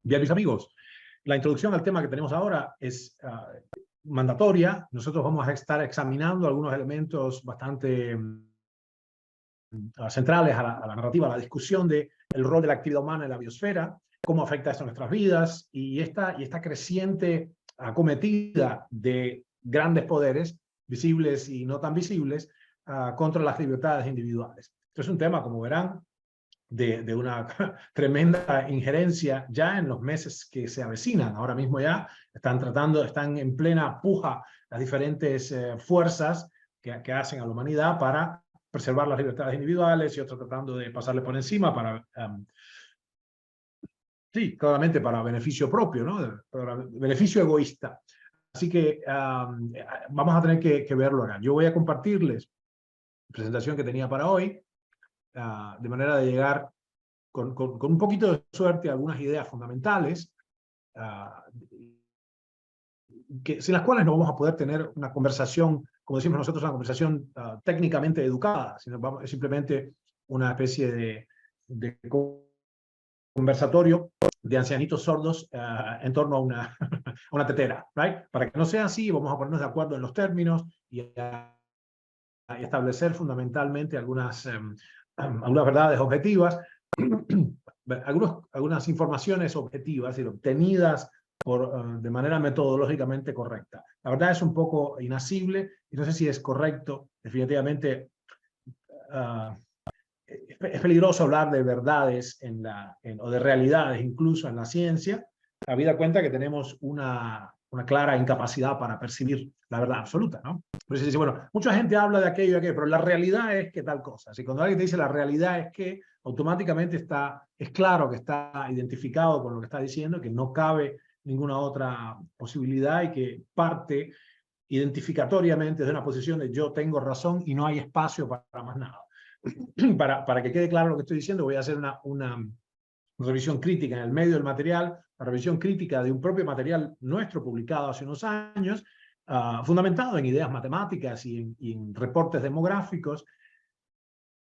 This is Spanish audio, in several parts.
Bien, mis amigos, la introducción al tema que tenemos ahora es mandatoria. Nosotros vamos a estar examinando algunos elementos bastante centrales a la narrativa, a la discusión del rol de la actividad humana en la biosfera, cómo afecta esto a nuestras vidas y esta creciente acometida de grandes poderes, visibles y no tan visibles, contra las libertades individuales. Esto es un tema, como verán, de una tremenda injerencia ya en los meses que se avecinan. Ahora mismo ya están en plena puja las diferentes fuerzas que hacen a la humanidad para preservar las libertades individuales y otros tratando de pasarle por encima para, sí, claramente para beneficio propio, ¿no? Para beneficio egoísta. Así que vamos a tener que verlo acá. Yo voy a compartirles la presentación que tenía para hoy, de manera de llegar con un poquito de suerte a algunas ideas fundamentales, sin las cuales no vamos a poder tener una conversación, como decimos nosotros, una conversación técnicamente educada, sino es simplemente una especie de conversatorio de ancianitos sordos en torno a una tetera, ¿right? Para que no sea así, vamos a ponernos de acuerdo en los términos y a establecer fundamentalmente algunas verdades objetivas, algunas informaciones objetivas y obtenidas de manera metodológicamente correcta. La verdad es un poco inasible y no sé si es correcto, definitivamente. Es peligroso hablar de verdades o de realidades incluso en la ciencia, habida cuenta que tenemos una clara incapacidad para percibir la verdad absoluta, ¿no? Por eso dice, bueno, mucha gente habla de aquello y aquello, pero la realidad es que tal cosa. Así cuando alguien te dice la realidad es que, automáticamente es claro que está identificado con lo que está diciendo, que no cabe ninguna otra posibilidad y que parte identificatoriamente de una posición de yo tengo razón y no hay espacio para más nada. Para que quede claro lo que estoy diciendo, voy a hacer una revisión crítica en el medio del material, una revisión crítica de un propio material nuestro publicado hace unos años, fundamentado en ideas matemáticas y en reportes demográficos.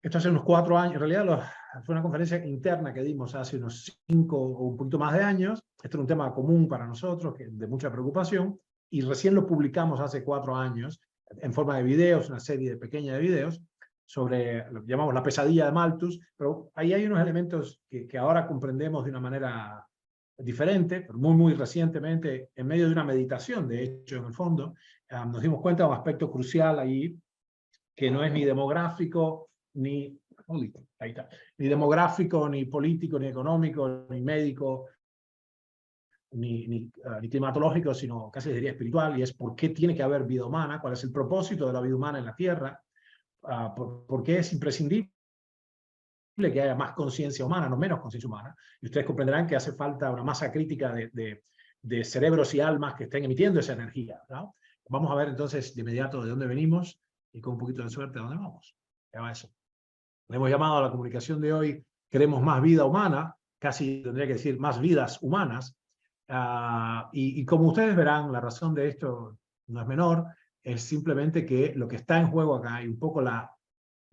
Esto hace unos 4 años, en realidad fue una conferencia interna que dimos hace unos 5 o un poquito más de años. Esto era un tema común para nosotros, de mucha preocupación, y recién lo publicamos hace 4 años, en forma de videos, una serie pequeña de videos, sobre lo que llamamos la pesadilla de Malthus, pero ahí hay unos elementos que ahora comprendemos de una manera diferente, pero muy recientemente, en medio de una meditación, de hecho, en el fondo, nos dimos cuenta de un aspecto crucial ahí, que no es ni demográfico, ni demográfico, ni político, ni económico, ni médico, ni climatológico, sino casi diría espiritual, y es por qué tiene que haber vida humana, cuál es el propósito de la vida humana en la Tierra, por qué es imprescindible que haya más conciencia humana, no menos conciencia humana, y ustedes comprenderán que hace falta una masa crítica de cerebros y almas que estén emitiendo esa energía, ¿no? Vamos a ver entonces de inmediato de dónde venimos y con un poquito de suerte a dónde vamos. Ya va eso. Le hemos llamado a la comunicación de hoy, queremos más vida humana, casi tendría que decir más vidas humanas, y como ustedes verán, la razón de esto no es menor, es simplemente que lo que está en juego acá, y un poco la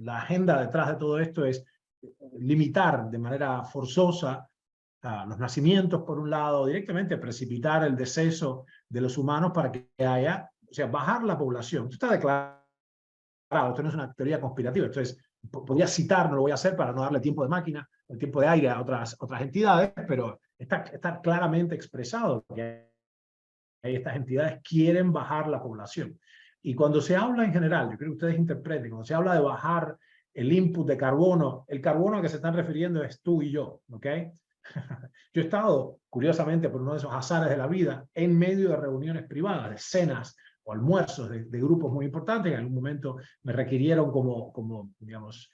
agenda detrás de todo esto, es limitar de manera forzosa los nacimientos, por un lado, directamente precipitar el deceso de los humanos para que haya, o sea, bajar la población. Esto está declarado, esto no es una teoría conspirativa, entonces podría citar, no lo voy a hacer para no darle tiempo de máquina, el tiempo de aire a otras entidades, pero está claramente expresado que estas entidades quieren bajar la población. Y cuando se habla en general, yo creo que ustedes interpreten, cuando se habla de bajar el input de carbono, el carbono a que se están refiriendo es tú y yo, ¿ok? Yo he estado, curiosamente, por uno de esos azares de la vida, en medio de reuniones privadas, de cenas o almuerzos de grupos muy importantes, que en algún momento me requirieron como digamos,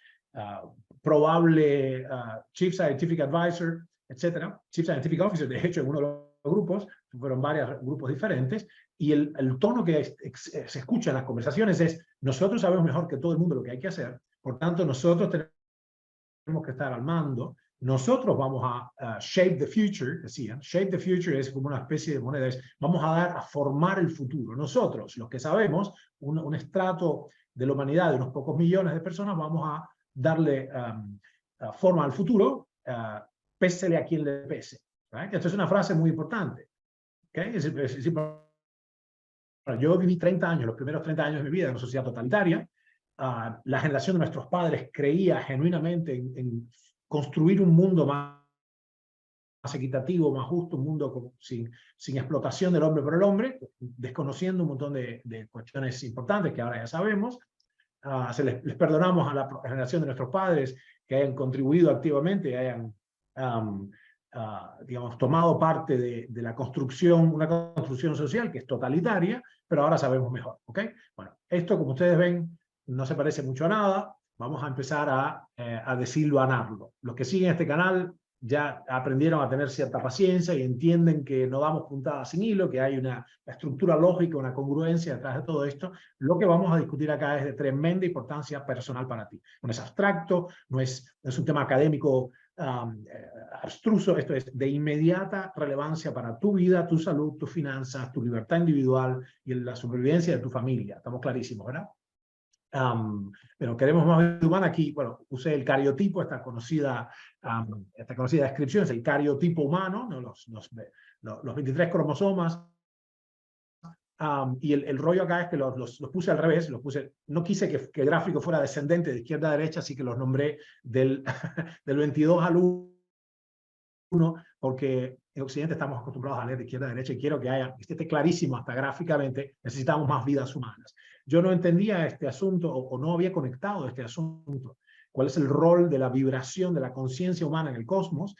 probable Chief Scientific Advisor, etcétera, Chief Scientific Officer, de hecho, en uno de los grupos, fueron varios grupos diferentes, y el tono que se escucha en las conversaciones es: nosotros sabemos mejor que todo el mundo lo que hay que hacer, por tanto, nosotros tenemos que estar al mando, nosotros vamos a shape the future, decían. Shape the future es como una especie de moneda, vamos a formar el futuro. Nosotros, los que sabemos, un estrato de la humanidad de unos pocos millones de personas, vamos a darle forma al futuro, pésele a quien le pese. ¿right? Esto es una frase muy importante. ¿Okay? Yo viví 30 años, los primeros 30 años de mi vida en una sociedad totalitaria. La generación de nuestros padres creía genuinamente en construir un mundo más equitativo, más justo, un mundo sin explotación del hombre por el hombre, desconociendo un montón de cuestiones importantes que ahora ya sabemos. Les perdonamos a la generación de nuestros padres que hayan contribuido activamente, que hayan digamos, tomado parte de la construcción, una construcción social que es totalitaria, pero ahora sabemos mejor. ¿Okay? Bueno, esto, como ustedes ven, no se parece mucho a nada. Vamos a empezar a desilvanarlo. Los que siguen este canal ya aprendieron a tener cierta paciencia y entienden que no damos puntadas sin hilo, que hay una estructura lógica, una congruencia detrás de todo esto. Lo que vamos a discutir acá es de tremenda importancia personal para ti. No es abstracto, no es un tema académico abstruso, esto es de inmediata relevancia para tu vida, tu salud, tus finanzas, tu libertad individual y la supervivencia de tu familia. Estamos clarísimos, ¿verdad? Pero queremos más vida humana. Aquí, bueno, usé el cariotipo, esta conocida descripción, es el cariotipo humano, ¿no? Los 23 cromosomas. Y el rollo acá es que los puse al revés, no quise que el gráfico fuera descendente de izquierda a derecha, así que los nombré del 22 al 1, porque en Occidente estamos acostumbrados a leer de izquierda a derecha y quiero que esté clarísimo hasta gráficamente, necesitamos más vidas humanas. Yo no entendía este asunto o no había conectado este asunto. ¿Cuál es el rol de la vibración de la conciencia humana en el cosmos?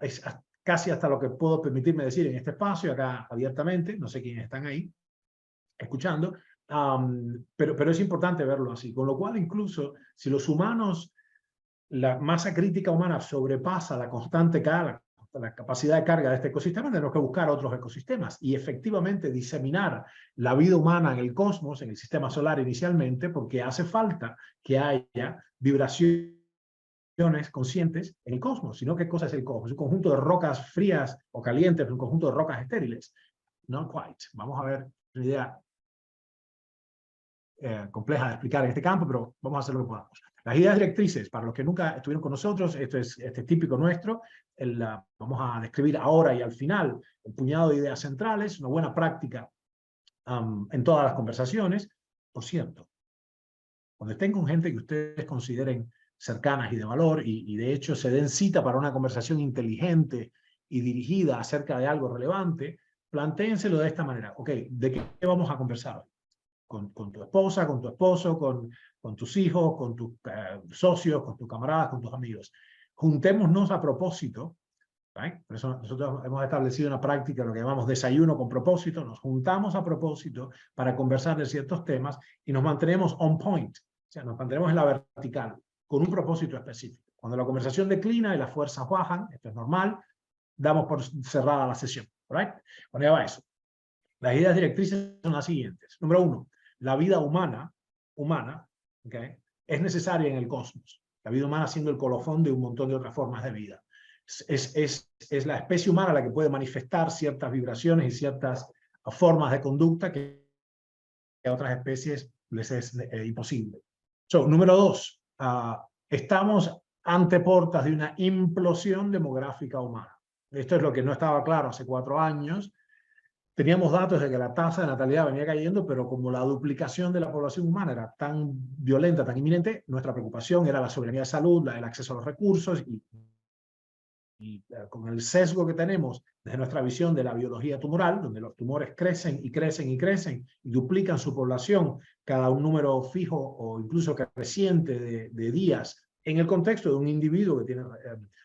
Es casi hasta lo que puedo permitirme decir en este espacio, acá abiertamente, no sé quiénes están ahí escuchando, pero es importante verlo así. Con lo cual, incluso si los humanos, la masa crítica humana sobrepasa la constante carga, la capacidad de carga de este ecosistema, tenemos que buscar otros ecosistemas y efectivamente diseminar la vida humana en el cosmos, en el sistema solar inicialmente, porque hace falta que haya vibraciones conscientes en el cosmos. Si no, ¿qué cosa es el cosmos? Un conjunto de rocas frías o calientes, un conjunto de rocas estériles. Not quite. Vamos a ver una idea compleja de explicar en este campo, pero vamos a hacer lo que podamos. Las ideas directrices, para los que nunca estuvieron con nosotros, este es típico nuestro, vamos a describir ahora y al final el puñado de ideas centrales, una buena práctica en todas las conversaciones. Por cierto, cuando estén con gente que ustedes consideren cercanas y de valor, y de hecho se den cita para una conversación inteligente y dirigida acerca de algo relevante, plantéenselo de esta manera. Ok, ¿de qué vamos a conversar hoy? Con tu esposa, con tu esposo, con tus hijos, con tus socios, con tus camaradas, con tus amigos. Juntémonos a propósito, ¿right? Por eso nosotros hemos establecido una práctica, lo que llamamos desayuno con propósito, nos juntamos a propósito para conversar de ciertos temas y nos mantenemos on point, o sea, nos mantenemos en la vertical, con un propósito específico. Cuando la conversación declina y las fuerzas bajan, esto es normal, damos por cerrada la sesión, ¿right? Bueno, ya va eso. Las ideas directrices son las siguientes. Número 1, la vida humana, ¿okay?, es necesaria en el cosmos. La vida humana siendo el colofón de un montón de otras formas de vida. Es la especie humana la que puede manifestar ciertas vibraciones y ciertas formas de conducta que a otras especies les es imposible. Número 2, estamos ante portas de una implosión demográfica humana. Esto es lo que no estaba claro hace 4 años. Teníamos datos de que la tasa de natalidad venía cayendo, pero como la duplicación de la población humana era tan violenta, tan inminente, nuestra preocupación era la soberanía de salud, el acceso a los recursos, y con el sesgo que tenemos desde nuestra visión de la biología tumoral, donde los tumores crecen y crecen y crecen y duplican su población cada un número fijo o incluso creciente de días en el contexto de un individuo que tiene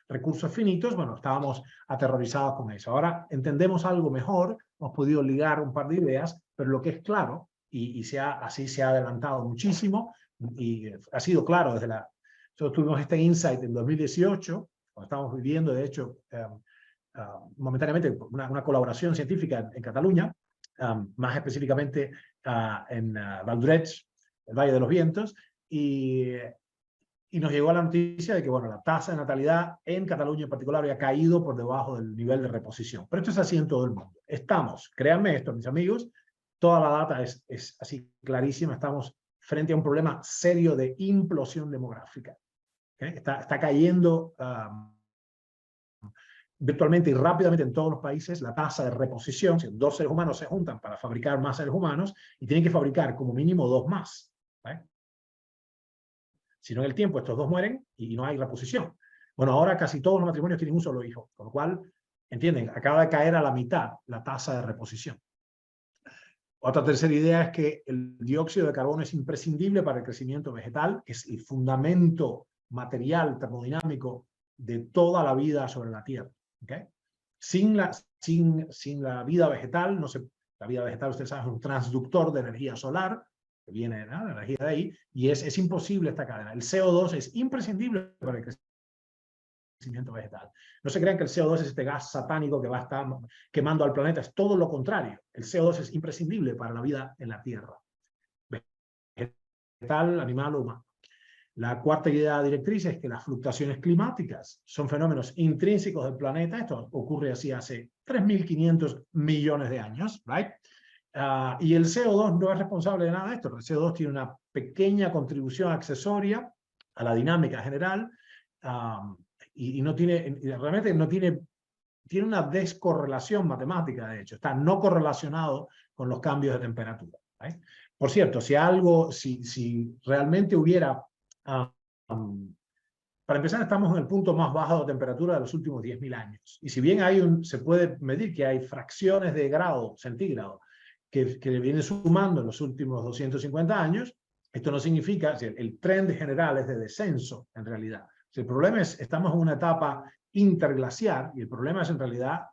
recursos finitos, bueno, estábamos aterrorizados con eso. Ahora entendemos algo mejor, hemos podido ligar un par de ideas, pero lo que es claro, y así se ha adelantado muchísimo, y ha sido claro desde nosotros tuvimos este insight en 2018, cuando estamos viviendo, de hecho, momentáneamente una colaboración científica en Cataluña, más específicamente en Val d'Urgell, el Valle de los Vientos, y nos llegó la noticia de que, bueno, la tasa de natalidad en Cataluña en particular había caído por debajo del nivel de reposición. Pero esto es así en todo el mundo. Créanme esto, mis amigos, toda la data es así clarísima, estamos frente a un problema serio de implosión demográfica. ¿Okay? Está cayendo virtualmente y rápidamente en todos los países la tasa de reposición, si dos seres humanos se juntan para fabricar más seres humanos y tienen que fabricar como mínimo 2 más. ¿Vale? Si no en el tiempo estos 2 mueren y no hay reposición. Bueno, ahora casi todos los matrimonios tienen un solo hijo, con lo cual, entienden, acaba de caer a la mitad la tasa de reposición. Otra tercera idea es que el dióxido de carbono es imprescindible para el crecimiento vegetal, que es el fundamento material termodinámico de toda la vida sobre la Tierra. ¿Okay? Sin la vida vegetal, la vida vegetal, ustedes saben, es un transductor de energía solar, que viene de la energía de ahí, y es imposible esta cadena. El CO2 es imprescindible para el crecimiento vegetal. No se crean que el CO2 es este gas satánico que va a estar quemando al planeta, es todo lo contrario. El CO2 es imprescindible para la vida en la Tierra, vegetal, animal o humano. La cuarta idea directriz es que las fluctuaciones climáticas son fenómenos intrínsecos del planeta. Esto ocurre así hace 3.500 millones de años, ¿right? Y el CO2 no es responsable de nada de esto. El CO2 tiene una pequeña contribución accesoria a la dinámica general y no tiene, realmente no tiene una descorrelación matemática, de hecho. Está no correlacionado con los cambios de temperatura. ¿Right? Por cierto, si realmente hubiera para empezar, estamos en el punto más bajo de temperatura de los últimos 10.000 años. Y si bien se puede medir que hay fracciones de grado centígrado que vienen sumando en los últimos 250 años, esto no significa, el trend general es de descenso en realidad. El problema es, estamos en una etapa interglaciar y el problema es en realidad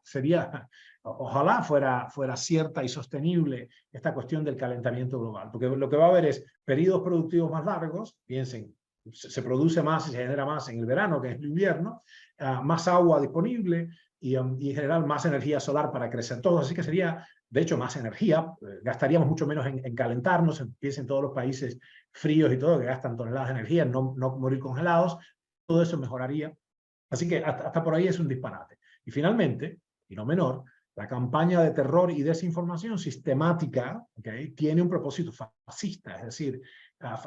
ojalá fuera cierta y sostenible esta cuestión del calentamiento global, porque lo que va a haber es periodos productivos más largos, piensen, se produce más y se genera más en el verano que en el invierno, más agua disponible y en general más energía solar para crecer todos, así que sería de hecho más energía, gastaríamos mucho menos en calentarnos, piensen todos los países fríos y todo que gastan toneladas de energía, no morir congelados, todo eso mejoraría. Así que hasta por ahí es un disparate. Y finalmente, y no menor, la campaña de terror y desinformación sistemática, ¿okay?, tiene un propósito fascista, es decir,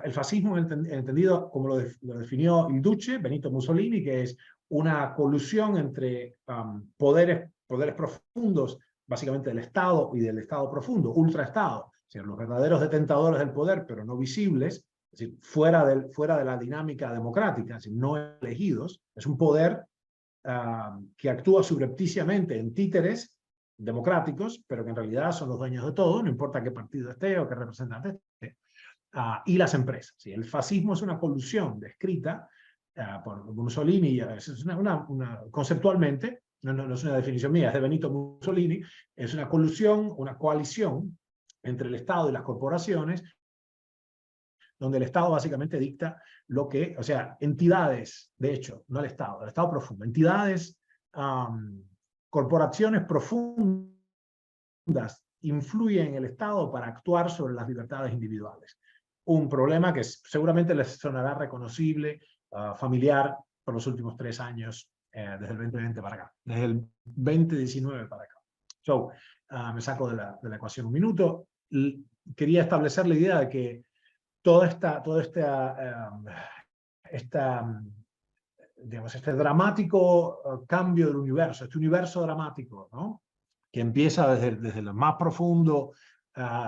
el fascismo entendido como lo definió il Duce, Benito Mussolini, que es una colusión entre poderes profundos, básicamente del Estado y del Estado profundo, ultraestado, es decir, los verdaderos detentadores del poder, pero no visibles, es decir, fuera de la dinámica democrática, es decir, no elegidos, es un poder que actúa subrepticiamente en títeres democráticos, pero que en realidad son los dueños de todo, no importa qué partido esté o qué representante esté, y las empresas. ¿Sí? El fascismo es una colusión descrita por Mussolini, es conceptualmente, no es una definición mía, es de Benito Mussolini, es una colusión, una coalición entre el Estado y las corporaciones, donde el Estado básicamente dicta lo que, o sea, entidades, de hecho, no el Estado profundo, entidades, corporaciones profundas influyen en el Estado para actuar sobre las libertades individuales. Un problema que seguramente les sonará reconocible, familiar, por los últimos 3 años, desde el 2020 para acá, desde el 2019 para acá. Me saco de la ecuación un minuto. Quería establecer la idea de que digamos, este dramático cambio del universo, este universo dramático, ¿no?, que empieza desde lo más profundo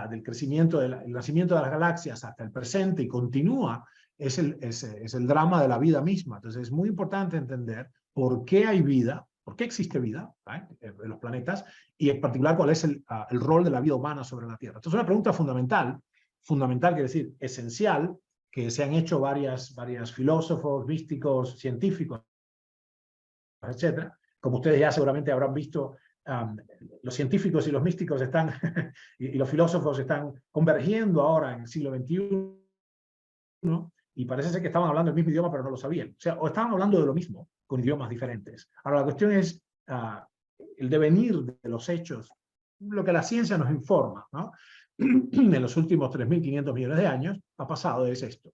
del crecimiento, el nacimiento de las galaxias hasta el presente y continúa, es el drama de la vida misma. Entonces es muy importante entender por qué hay vida, por qué existe vida en los planetas y en particular cuál es el rol de la vida humana sobre la Tierra. Esto es una pregunta fundamental, quiere decir esencial, que se han hecho varios filósofos, místicos, científicos, etc. Como ustedes ya seguramente habrán visto, los científicos y los místicos están, y los filósofos están convergiendo ahora en el siglo XXI, y parece ser que estaban hablando el mismo idioma, pero no lo sabían. O sea, o estaban hablando de lo mismo, con idiomas diferentes. Ahora, la cuestión es el devenir de los hechos, lo que la ciencia nos informa, ¿no? En los últimos 3.500 millones de años ha pasado es esto.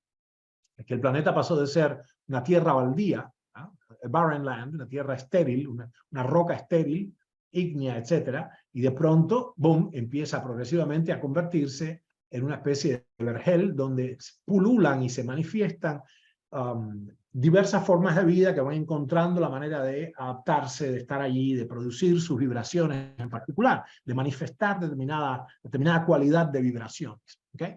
Es que el planeta pasó de ser una tierra baldía, ¿no?, a barren land, una tierra estéril, una roca estéril, ígnea, etc. Y de pronto, boom, empieza progresivamente a convertirse en una especie de vergel donde pululan y se manifiestan diversas formas de vida que van encontrando la manera de adaptarse, de estar allí, de producir sus vibraciones en particular, de manifestar determinada cualidad de vibraciones. ¿Okay?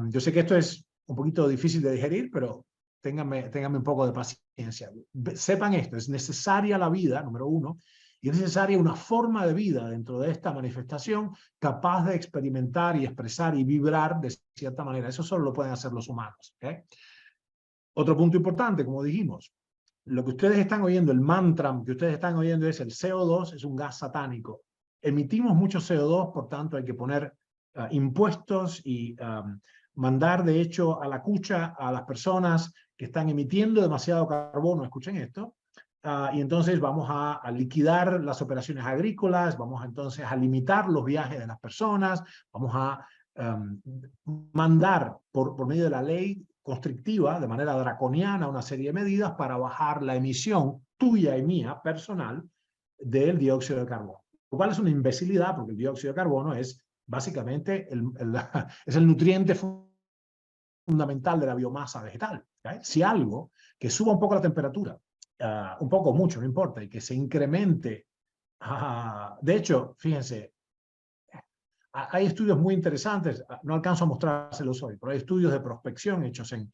Yo sé que esto es un poquito difícil de digerir, pero ténganme un poco de paciencia. Sepan esto, es necesaria la vida, número uno, y es necesaria una forma de vida dentro de esta manifestación capaz de experimentar y expresar y vibrar de cierta manera. Eso solo lo pueden hacer los humanos. ¿Okay? Otro punto importante, como dijimos, lo que ustedes están oyendo, el mantra que ustedes están oyendo es el CO2, es un gas satánico. Emitimos mucho CO2, por tanto hay que poner impuestos y mandar de hecho a la cucha a las personas que están emitiendo demasiado carbono, escuchen esto, y entonces vamos a liquidar las operaciones agrícolas, vamos entonces a limitar los viajes de las personas, vamos a mandar por medio de la ley constrictiva, de manera draconiana, una serie de medidas para bajar la emisión tuya y mía, personal, del dióxido de carbono. Lo cual es una imbecilidad, porque el dióxido de carbono es básicamente es el nutriente fundamental de la biomasa vegetal. ¿Okay? Si algo que suba un poco la temperatura, un poco, mucho, no importa, y que se incremente, de hecho, fíjense, hay estudios muy interesantes, no alcanzo a mostrárselos hoy, pero hay estudios de prospección hechos en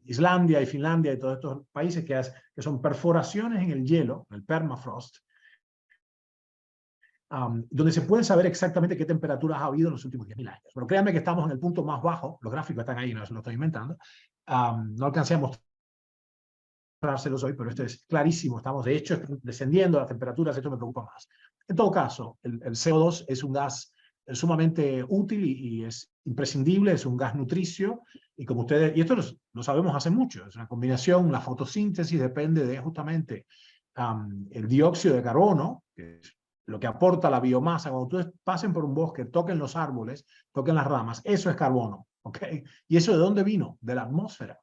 Islandia y Finlandia y todos estos países que son perforaciones en el hielo, el permafrost, donde se puede saber exactamente qué temperaturas ha habido en los últimos 10.000 años. Pero créanme que estamos en el punto más bajo, los gráficos están ahí, no se lo estoy inventando, no alcancé a mostrárselos hoy, pero esto es clarísimo, estamos de hecho descendiendo las temperaturas, esto me preocupa más. En todo caso, el CO2 es un gas sumamente útil y es imprescindible, es un gas nutricio, y como ustedes, y esto lo sabemos hace mucho, es una combinación, la fotosíntesis depende de justamente el dióxido de carbono, que es lo que aporta la biomasa. Cuando ustedes pasen por un bosque, toquen los árboles, toquen las ramas, eso es carbono. ¿Okay? ¿Y eso de dónde vino? De la atmósfera.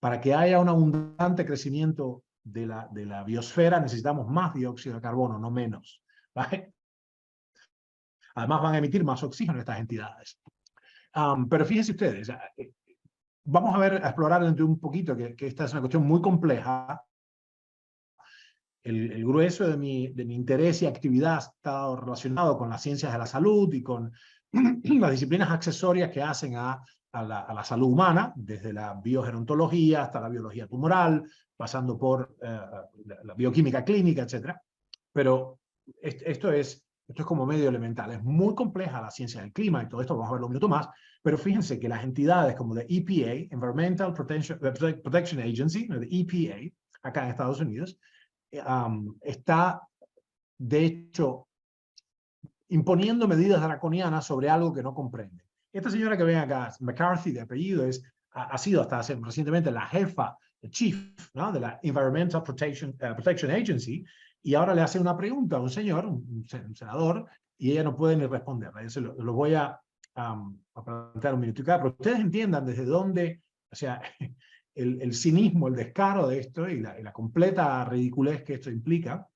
Para que haya un abundante crecimiento de la biosfera necesitamos más dióxido de carbono, no menos. ¿Vale? Además van a emitir más oxígeno estas entidades. Pero fíjense ustedes, vamos a explorar dentro de un poquito, que esta es una cuestión muy compleja. El grueso de mi interés y actividad ha estado relacionado con las ciencias de la salud y con las disciplinas accesorias que hacen a la salud humana, desde la biogerontología hasta la biología tumoral, pasando por la bioquímica clínica, etc. Pero esto es como medio elemental. Es muy compleja la ciencia del clima y todo esto, vamos a verlo un minuto más, pero fíjense que las entidades como de EPA, Environmental Protection Agency, de EPA, acá en Estados Unidos, está, de hecho, imponiendo medidas draconianas sobre algo que no comprende. Esta señora que ven acá, McCarthy de apellido, ha sido hasta recientemente la jefa, el chief, ¿no? de la Environmental Protection Agency, y ahora le hace una pregunta a un señor, un senador, y ella no puede ni responderle. Yo lo voy a plantear un minuto. Pero ustedes entiendan desde dónde, o sea, el cinismo, el descaro de esto y la completa ridiculez que esto implica,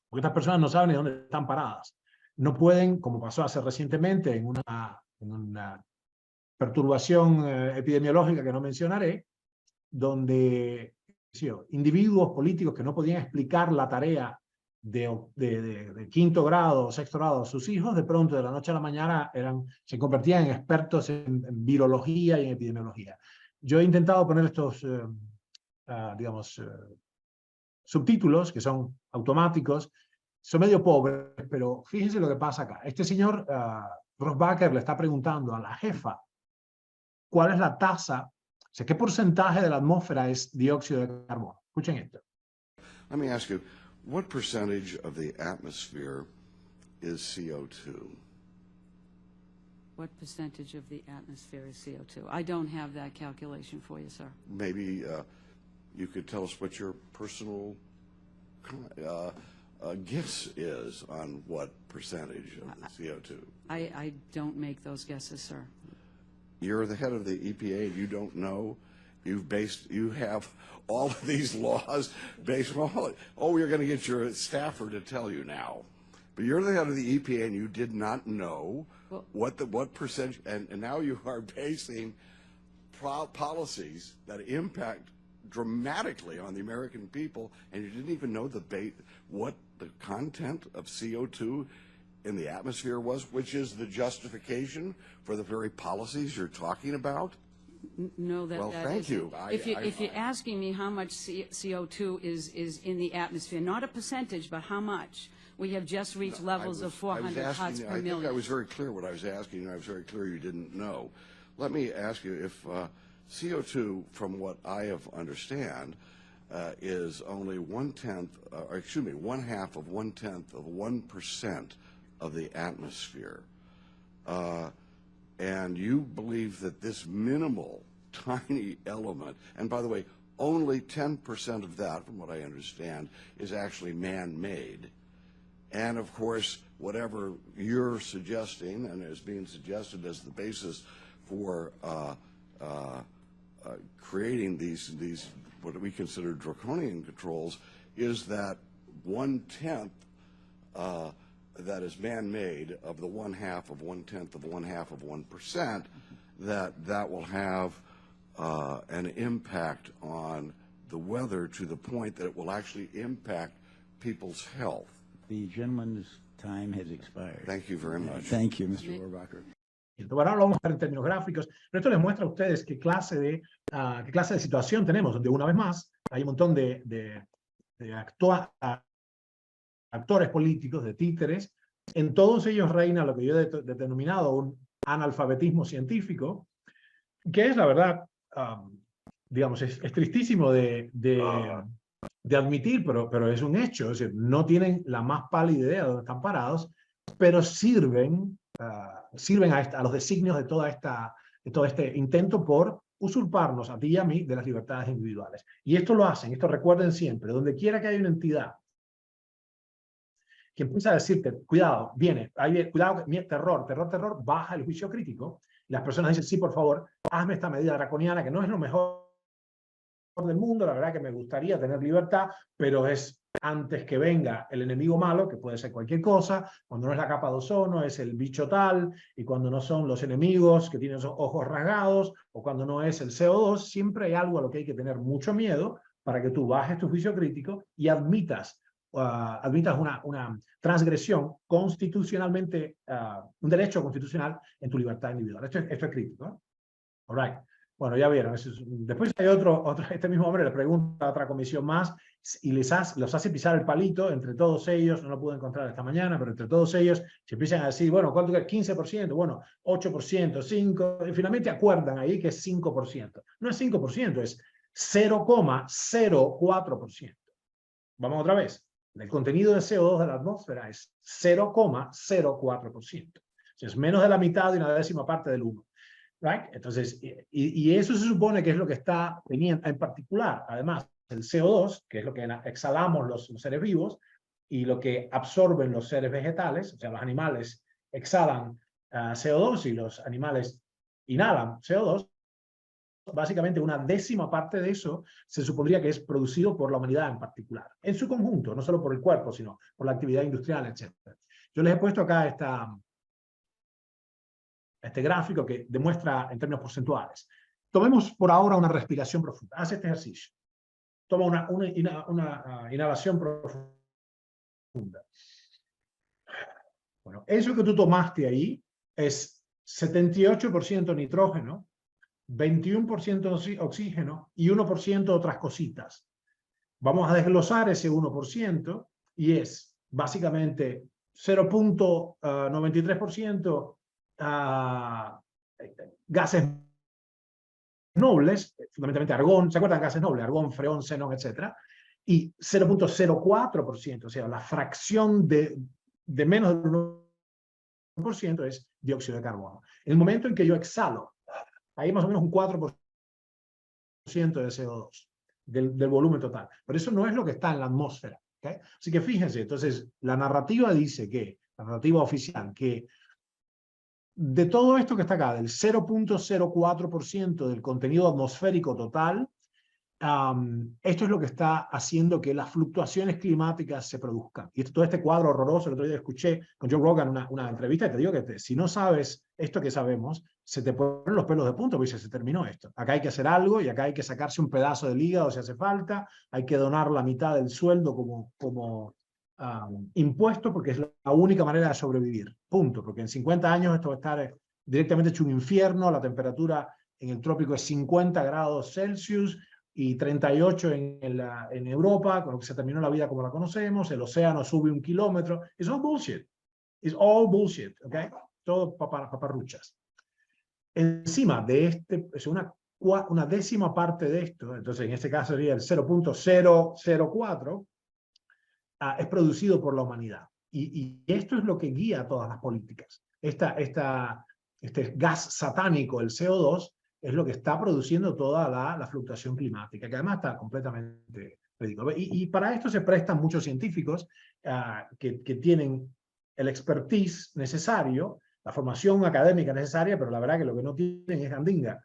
porque estas personas no saben de dónde están paradas. No pueden, como pasó hace recientemente en una perturbación epidemiológica que no mencionaré, donde individuos políticos que no podían explicar la tarea de quinto grado o sexto grado a sus hijos, de pronto de la noche a la mañana se convertían en expertos en virología y en epidemiología. Yo he intentado poner estos, digamos, subtítulos que son automáticos, son medio pobres, pero fíjense lo que pasa acá. Este señor Rohrabacher le está preguntando a la jefa cuál es la tasa, o sea, qué porcentaje de la atmósfera es dióxido de carbono. Escuchen esto. Let me ask you, what percentage of the atmosphere is CO2? What percentage of the atmosphere is CO2? I don't have that calculation for you, sir. Maybe you could tell us what your personal guess is on what percentage of the CO2. I don't make those guesses, sir. You're the head of the EPA and you don't know? You have all of these laws based on, you're going to get your staffer to tell you now. But you're the head of the EPA and you did not know what percentage, and now you are basing policies that impact dramatically on the American people, and you didn't even know what the content of CO2 in the atmosphere was, which is the justification for the very policies you're talking about? No, Well, that thank isn't. you. If you're asking me how much CO2 is in the atmosphere, not a percentage, but how much, we have just reached levels of 400 parts per I think million. I was very clear what I was asking, and I was very clear you didn't know. Let me ask you if CO2, from what I understand, is only 1/10, or excuse me, 1/2 of 1/10 of 1% of the atmosphere. And you believe that this minimal, tiny element, and by the way, only 10% of that, from what I understand, is actually man-made. And of course, whatever you're suggesting and is being suggested as the basis for creating these what we consider draconian controls is that 1/10 that is man-made of the 1/2 of 1/10 of 1/2 of 1%, that will have an impact on the weather to the point that it will actually impact people's health. The gentleman's time has expired. Thank you very much. Thank you, Mr. Rohrabacher. Bueno, ahora lo vamos a ver en términos gráficos, pero esto les muestra a ustedes qué clase de situación tenemos, donde una vez más hay un montón de actores políticos, de títeres. En todos ellos reina lo que yo he denominado un analfabetismo científico, que es la verdad, digamos, es tristísimo de admitir, pero es un hecho. Es decir, no tienen la más pálida idea de dónde están parados, pero sirven a los designios de todo este intento por usurparnos a ti y a mí de las libertades individuales. Y esto lo hacen, esto recuerden siempre, donde quiera que haya una entidad que empieza a decirte, cuidado, cuidado, terror, baja el juicio crítico, y las personas dicen, sí, por favor, hazme esta medida draconiana, que no es lo mejor del mundo, la verdad que me gustaría tener libertad, pero es antes que venga el enemigo malo, que puede ser cualquier cosa, cuando no es la capa de ozono, es el bicho tal, y cuando no son los enemigos que tienen esos ojos rasgados, o cuando no es el CO2, siempre hay algo a lo que hay que tener mucho miedo para que tú bajes tu juicio crítico y admitas una transgresión constitucionalmente, un derecho constitucional en tu libertad individual. Esto es crítico, ¿no? All right. Bueno, ya vieron. Después hay este mismo hombre le pregunta a otra comisión más y los hace pisar el palito entre todos ellos. No lo pude encontrar esta mañana, pero entre todos ellos se empiezan a decir, bueno, ¿cuánto es? 15%, bueno, 8%, 5%, y finalmente acuerdan ahí que es 5%. No es 5%, es 0,04%. Vamos otra vez. El contenido de CO2 de la atmósfera es 0,04%. Es menos de la mitad de una décima parte del 1. Right? Entonces, y eso se supone que es lo que está teniendo, en particular, además, el CO2, que es lo que exhalamos los seres vivos, y lo que absorben los seres vegetales, o sea, los animales exhalan CO2 y los animales inhalan CO2, básicamente una décima parte de eso se supondría que es producido por la humanidad en particular, en su conjunto, no solo por el cuerpo, sino por la actividad industrial, etc. Yo les he puesto acá este gráfico que demuestra en términos porcentuales. Tomemos por ahora una respiración profunda. Haz este ejercicio. Toma una inhalación profunda. Bueno, eso que tú tomaste ahí es 78% nitrógeno, 21% oxígeno y 1% otras cositas. Vamos a desglosar ese 1% y es básicamente 0,93% gases nobles, fundamentalmente argón, ¿se acuerdan? Gases nobles, argón, freón, xenón, etc. Y 0,04%, o sea, la fracción de menos del 1% es dióxido de carbono. En el momento en que yo exhalo, hay más o menos un 4% de CO2 del volumen total. Pero eso no es lo que está en la atmósfera. ¿Okay? Así que fíjense, entonces la narrativa dice que, la narrativa oficial, que de todo esto que está acá, del 0,04% del contenido atmosférico total, esto es lo que está haciendo que las fluctuaciones climáticas se produzcan. Y todo este cuadro horroroso, el otro día escuché con Joe Rogan una entrevista y te digo que si no sabes esto que sabemos, se te ponen los pelos de punta, porque se terminó esto. Acá hay que hacer algo y acá hay que sacarse un pedazo del hígado si hace falta, hay que donar la mitad del sueldo como impuesto, porque es la única manera de sobrevivir. Punto. Porque en 50 años esto va a estar directamente hecho un infierno, la temperatura en el trópico es 50 grados Celsius, y 38 en Europa, con lo que se terminó la vida como la conocemos, el océano sube 1 kilómetro. It's all bullshit. It's all bullshit, ¿ok? Todo paparruchas. Encima de es una décima parte de esto, entonces en este caso sería el 0.004, es producido por la humanidad. Y esto es lo que guía todas las políticas. Este gas satánico, el CO2, es lo que está produciendo toda la fluctuación climática, que además está completamente ridículo. Y para esto se prestan muchos científicos que tienen el expertise necesario, la formación académica necesaria, pero la verdad que lo que no tienen es andinga.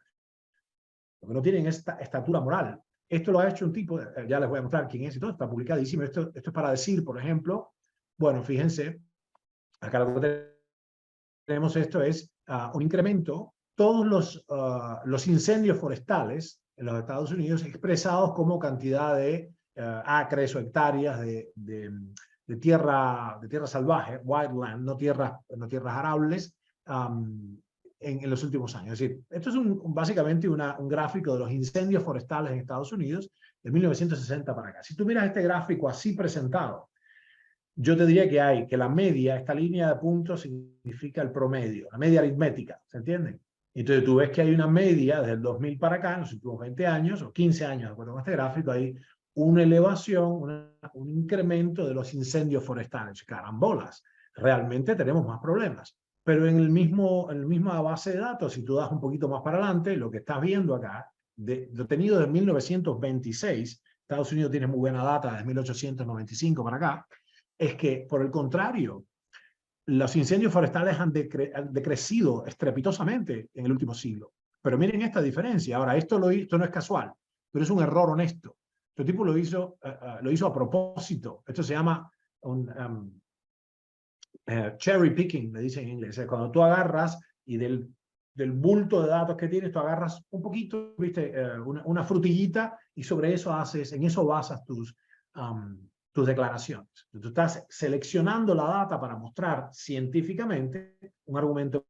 Lo que no tienen es estatura moral. Esto lo ha hecho un tipo, ya les voy a mostrar quién es y todo, está publicadísimo. Esto es para decir, por ejemplo, bueno, fíjense, acá lo que tenemos esto es un incremento. Todos los incendios forestales en los Estados Unidos expresados como cantidad de acres o hectáreas de tierra salvaje, wildland, no tierras arables, en los últimos años. Es decir, esto es básicamente un gráfico de los incendios forestales en Estados Unidos de 1960 para acá. Si tú miras este gráfico así presentado, yo te diría que la media, esta línea de puntos significa el promedio, la media aritmética, ¿se entiende? Entonces tú ves que hay una media desde el 2000 para acá, en los últimos 20 años o 15 años, de acuerdo con este gráfico, hay una elevación, un incremento de los incendios forestales. Carambolas, realmente tenemos más problemas. Pero en la misma base de datos, si tú das un poquito más para adelante, lo que estás viendo acá, detenido desde 1926, Estados Unidos tiene muy buena data desde 1895 para acá, es que, por el contrario, los incendios forestales han decrecido estrepitosamente en el último siglo. Pero miren esta diferencia. Ahora, esto no es casual, pero es un error honesto. Este tipo lo hizo a propósito. Esto se llama cherry picking, le dicen en inglés. Es cuando tú agarras y del bulto de datos que tienes, tú agarras un poquito, ¿viste? Una frutillita, y sobre eso en eso basas tus declaraciones. Tú estás seleccionando la data para mostrar científicamente un argumento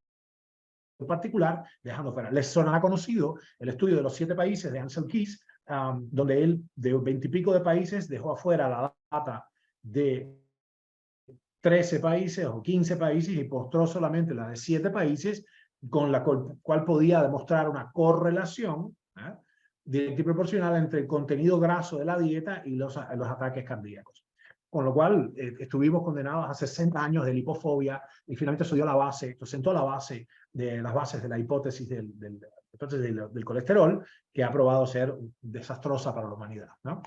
particular, dejando fuera. Les sonará conocido el estudio de los 7 países de Ansel Keys, donde él, de 20 y pico de países, dejó afuera la data de 13 países o 15 países y mostró solamente la de 7 países, con la cual podía demostrar una correlación directa y proporcional entre el contenido graso de la dieta y los ataques cardíacos. Con lo cual estuvimos condenados a 60 años de lipofobia, y finalmente eso dio la base, esto sentó la base de las bases de la hipótesis del colesterol, que ha probado ser desastrosa para la humanidad, ¿no?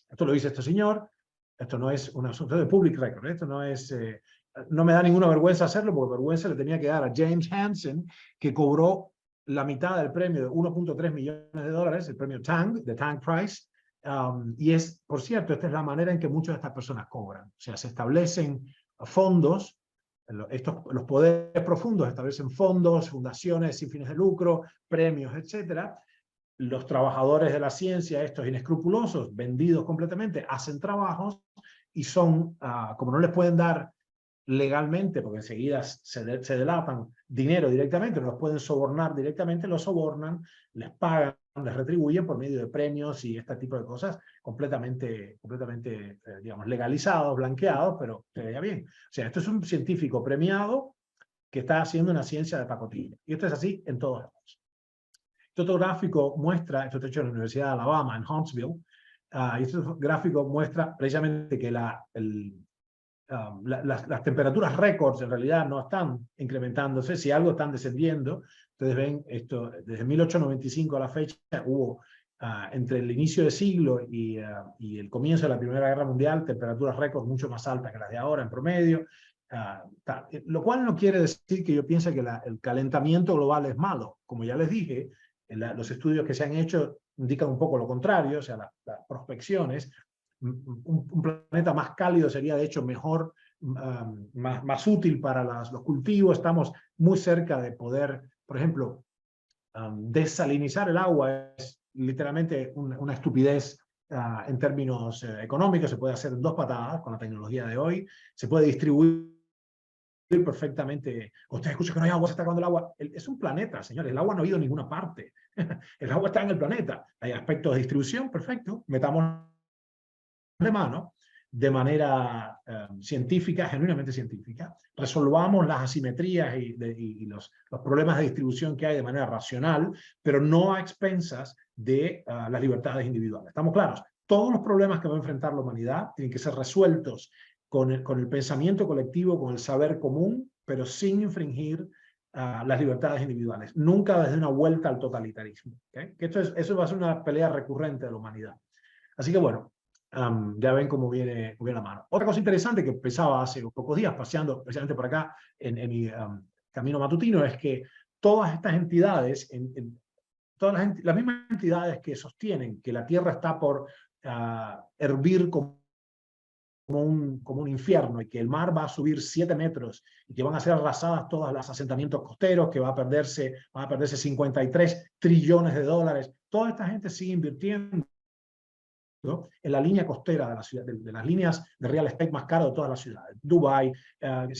Esto lo dice este señor, esto no es un asunto de public record, esto no es... no me da ninguna vergüenza hacerlo, porque vergüenza le tenía que dar a James Hansen, que cobró la mitad del premio de 1.3 millones de dólares, el premio Tang, de Tang Prize. Y por cierto, esta es la manera en que muchas de estas personas cobran. O sea, se establecen fondos, los poderes profundos establecen fondos, fundaciones sin fines de lucro, premios, etcétera. Los trabajadores de la ciencia, estos inescrupulosos, vendidos completamente, hacen trabajos y son, como no les pueden dar legalmente, porque enseguida se delatan dinero directamente, no los pueden sobornar directamente, los sobornan, les pagan, les retribuyen por medio de premios y este tipo de cosas completamente digamos, legalizados, blanqueados, pero se veía bien. O sea, esto es un científico premiado que está haciendo una ciencia de pacotilla. Y esto es así en todos lados. Este otro gráfico muestra, esto está hecho en la Universidad de Alabama, en Huntsville, y este gráfico muestra precisamente que las temperaturas récords en realidad no están incrementándose, si algo están descendiendo. Ustedes ven esto, desde 1895 a la fecha hubo, entre el inicio del siglo y el comienzo de la Primera Guerra Mundial, temperaturas récords mucho más altas que las de ahora en promedio. Lo cual no quiere decir que yo piense que el calentamiento global es malo. Como ya les dije, los estudios que se han hecho indican un poco lo contrario, o sea, las prospecciones. Un planeta más cálido sería de hecho mejor, más útil para los cultivos. Estamos muy cerca de poder, por ejemplo, desalinizar el agua. Es literalmente una estupidez en términos económicos. Se puede hacer en 2 patadas con la tecnología de hoy. Se puede distribuir perfectamente. Usted escucha que no hay agua, se está acabando el agua. Es un planeta, señores. El agua no ha ido a ninguna parte. El agua está en el planeta. Hay aspectos de distribución, perfecto. Metamos de mano de manera científica, genuinamente científica. Resolvamos las asimetrías y los problemas de distribución que hay de manera racional, pero no a expensas de las libertades individuales. ¿Estamos claros? Todos los problemas que va a enfrentar la humanidad tienen que ser resueltos con el pensamiento colectivo, con el saber común, pero sin infringir las libertades individuales. Nunca desde una vuelta al totalitarismo. ¿Okay? Que eso va a ser una pelea recurrente de la humanidad. Así que bueno, ya ven cómo viene la mano. Otra cosa interesante que pensaba hace pocos días, paseando especialmente por acá en mi camino matutino, es que todas estas entidades, todas las mismas entidades que sostienen que la Tierra está por hervir como un infierno y que el mar va a subir 7 metros y que van a ser arrasadas todos los asentamientos costeros, que van a perderse 53 trillones de dólares. Toda esta gente sigue invirtiendo, ¿no?, en la línea costera de la ciudad, de las líneas de real estate más caras de todas las ciudades. Dubái,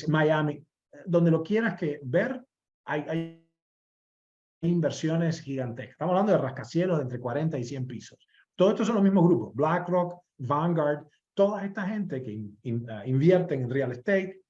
Miami, donde lo quieras que ver, hay inversiones gigantescas. Estamos hablando de rascacielos de entre 40 y 100 pisos. Todo esto son los mismos grupos: BlackRock, Vanguard, toda esta gente que invierten en real estate,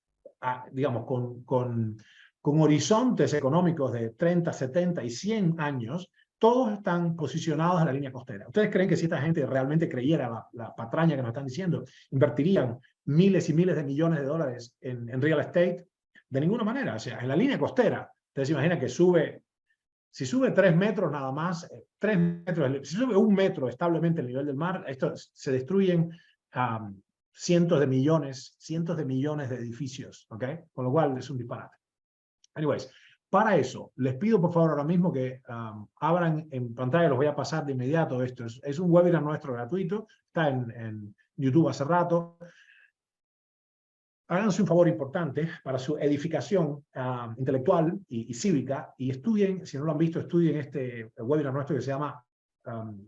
digamos, con horizontes económicos de 30, 70 y 100 años, todos están posicionados en la línea costera. ¿Ustedes creen que si esta gente realmente creyera la patraña que nos están diciendo, invertirían miles y miles de millones de dólares en real estate? De ninguna manera. O sea, en la línea costera, ustedes se imaginan que si sube 3 metros nada más, 3 metros, si sube 1 metro establemente el nivel del mar, esto se destruyen cientos de millones de edificios, ¿ok? Con lo cual es un disparate. Anyways, para eso, les pido por favor ahora mismo que abran en pantalla, los voy a pasar de inmediato. Esto es un webinar nuestro gratuito, está en YouTube hace rato. Háganse un favor importante para su edificación intelectual y cívica, y estudien, si no lo han visto, estudien este webinar nuestro que se llama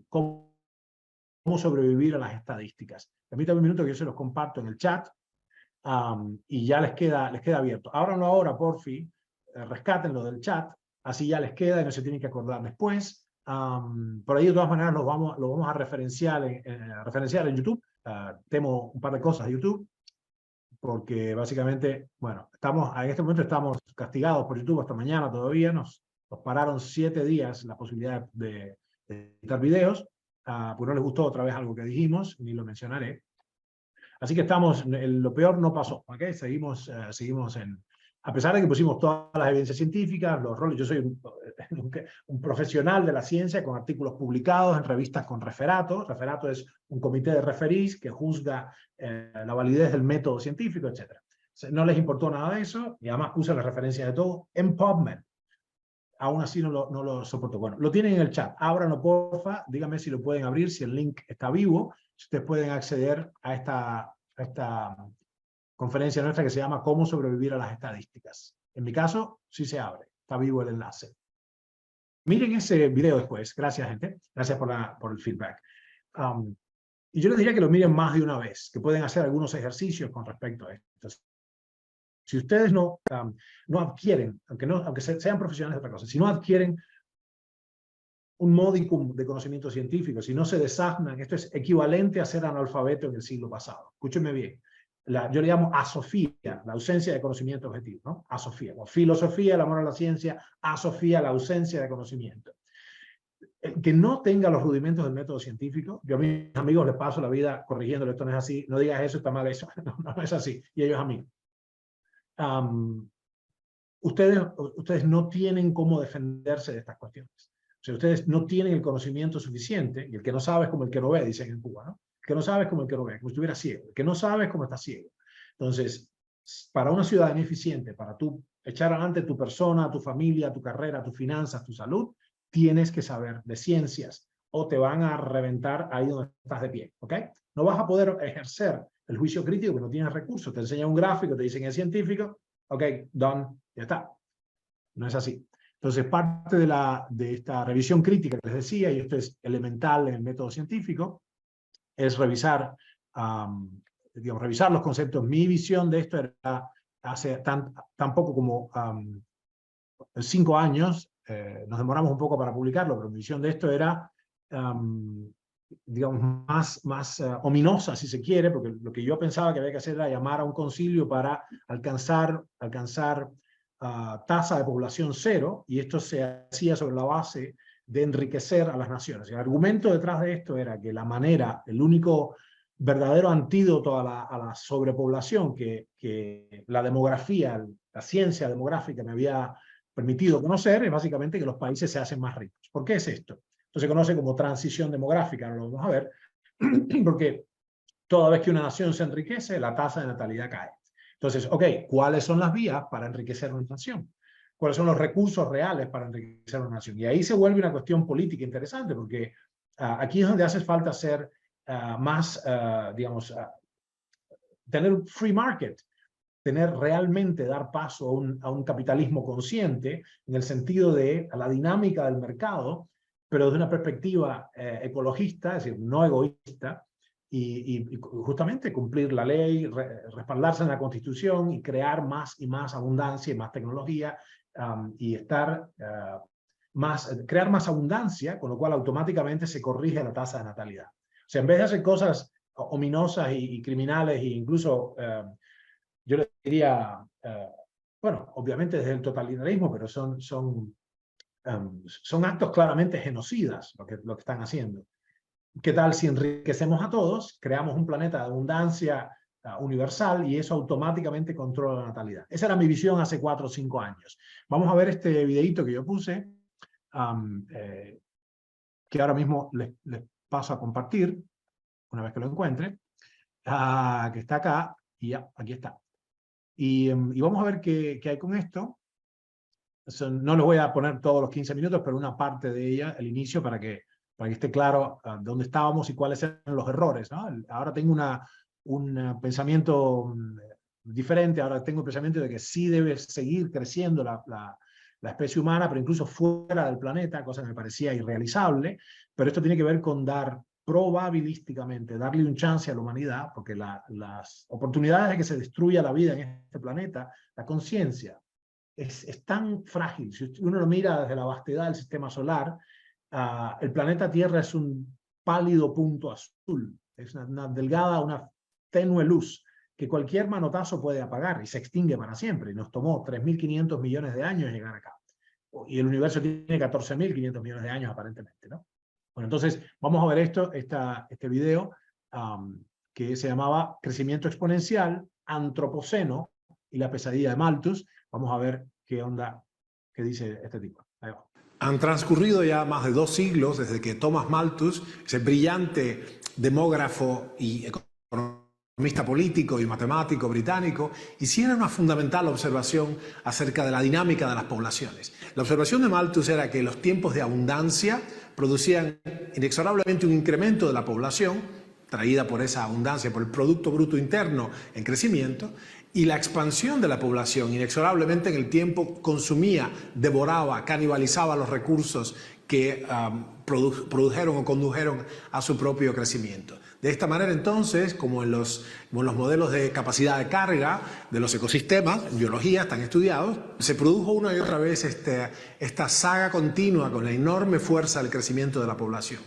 ¿Cómo sobrevivir a las estadísticas? Permítanme un minuto que yo se los comparto en el chat y ya les queda abierto. Ábranlo ahora, porfi, rescátenlo del chat, así ya les queda y no se tienen que acordar después. Por ahí de todas maneras lo vamos a referenciar en YouTube. Temo un par de cosas de YouTube, porque básicamente, bueno, en este momento estamos castigados por YouTube hasta mañana todavía. Nos pararon 7 días la posibilidad de editar videos, pues no les gustó otra vez algo que dijimos, ni lo mencionaré. Así que lo peor no pasó, ¿ok? Seguimos a pesar de que pusimos todas las evidencias científicas, los roles. Yo soy un profesional de la ciencia con artículos publicados en revistas con referato. Referato es un comité de referís que juzga la validez del método científico, etc. No les importó nada de eso, y además puse las referencias de todo en PubMed. Aún así no lo soportó. Bueno, lo tienen en el chat. Ábranlo, porfa. Díganme si lo pueden abrir, si el link está vivo. Si ustedes pueden acceder a esta conferencia nuestra que se llama ¿Cómo sobrevivir a las estadísticas? En mi caso, sí se abre. Está vivo el enlace. Miren ese video después. Gracias, gente. Gracias por el feedback. Y yo les diría que lo miren más de una vez, que pueden hacer algunos ejercicios con respecto a esto. Si ustedes no adquieren, aunque sean profesionales de otra cosa, si no adquieren un modicum de conocimiento científico, si no se desasnan, esto es equivalente a ser analfabeto en el siglo pasado. Escúchenme bien. Yo le llamo asofía, la ausencia de conocimiento objetivo, ¿no? Asofía. Filosofía, el amor a la ciencia; asofía, la ausencia de conocimiento. Que no tenga los rudimentos del método científico. Yo a mis amigos les paso la vida corrigiéndole: esto no es así, no digas eso, está mal eso. No es así. Y ellos a mí. Ustedes no tienen cómo defenderse de estas cuestiones. O sea, ustedes no tienen el conocimiento suficiente, y el que no sabe es como el que no ve, dicen en Cuba, ¿no? El que no sabe es como el que no ve, como si estuviera ciego. El que no sabe es como está ciego. Entonces, para una ciudadanía eficiente, para tú echar adelante tu persona, tu familia, tu carrera, tus finanzas, tu salud, tienes que saber de ciencias. o te van a reventar ahí donde estás de pie, ¿ok? No vas a poder ejercer el juicio crítico que no tienes recursos. Te enseñan un gráfico, te dicen es científico, ok, done, ya está. No es así. Entonces, parte de esta revisión crítica que les decía, y esto es elemental en el método científico, es revisar, revisar los conceptos. Mi visión de esto era hace tan poco como 5 años, nos demoramos un poco para publicarlo, pero mi visión de esto era, digamos, más ominosa, si se quiere, porque lo que yo pensaba que había que hacer era llamar a un concilio para alcanzar tasa de población cero, y esto se hacía sobre la base de enriquecer a las naciones. El argumento detrás de esto era que la manera, el único verdadero antídoto a la sobrepoblación que la demografía, la ciencia demográfica me había permitido conocer, es básicamente que los países se hacen más ricos. ¿Por qué es esto? Esto se conoce como transición demográfica, ahora lo vamos a ver, porque toda vez que una nación se enriquece, la tasa de natalidad cae. Entonces, ok, ¿cuáles son las vías para enriquecer una nación? ¿Cuáles son los recursos reales para enriquecer una nación? Y ahí se vuelve una cuestión política interesante, porque aquí es donde hace falta ser tener un free market, realmente dar paso a un capitalismo consciente, en el sentido de la dinámica del mercado, pero desde una perspectiva ecologista, es decir, no egoísta, y justamente cumplir la ley, respaldarse en la Constitución y crear más y más abundancia y más tecnología, y crear más abundancia, con lo cual automáticamente se corrige la tasa de natalidad. O sea, en vez de hacer cosas ominosas y criminales, e incluso, yo le diría, bueno, obviamente desde el totalitarismo, pero son actos claramente genocidas lo que están haciendo. ¿Qué tal si enriquecemos a todos, creamos un planeta de abundancia universal y eso automáticamente controla la natalidad? Esa era mi visión hace 4 o 5 años. Vamos a ver este videito que yo puse, que ahora mismo les paso a compartir, una vez que lo encuentre, que está acá, y ya, aquí está. Y vamos a ver qué hay con esto. No les voy a poner todos los 15 minutos, pero una parte de ella, el inicio, para que esté claro dónde estábamos y cuáles eran los errores, ¿no? Ahora tengo un pensamiento diferente, ahora tengo el pensamiento de que sí debe seguir creciendo la especie humana, pero incluso fuera del planeta, cosa que me parecía irrealizable, pero esto tiene que ver con probabilísticamente, darle un chance a la humanidad, porque las oportunidades de que se destruya la vida en este planeta, la conciencia, es tan frágil. Si uno lo mira desde la vastedad del sistema solar, el planeta Tierra es un pálido punto azul, es una delgada, una tenue luz que cualquier manotazo puede apagar y se extingue para siempre. Y nos tomó 3.500 millones de años llegar acá. Y el universo tiene 14.500 millones de años aparentemente, ¿no? Bueno, entonces vamos a ver este video que se llamaba Crecimiento Exponencial, Antropoceno y la pesadilla de Malthus. Vamos a ver qué onda, qué dice este tipo. Ahí va. Han transcurrido ya más de 2 siglos desde que Thomas Malthus, ese brillante demógrafo y economista político y matemático británico, hiciera una fundamental observación acerca de la dinámica de las poblaciones. La observación de Malthus era que los tiempos de abundancia producían inexorablemente un incremento de la población, traída por esa abundancia, por el Producto Bruto Interno en crecimiento, y la expansión de la población inexorablemente en el tiempo consumía, devoraba, canibalizaba los recursos que produjeron o condujeron a su propio crecimiento. De esta manera entonces, como en los modelos de capacidad de carga de los ecosistemas, en biología están estudiados, se produjo una y otra vez esta saga continua con la enorme fuerza del crecimiento de la población.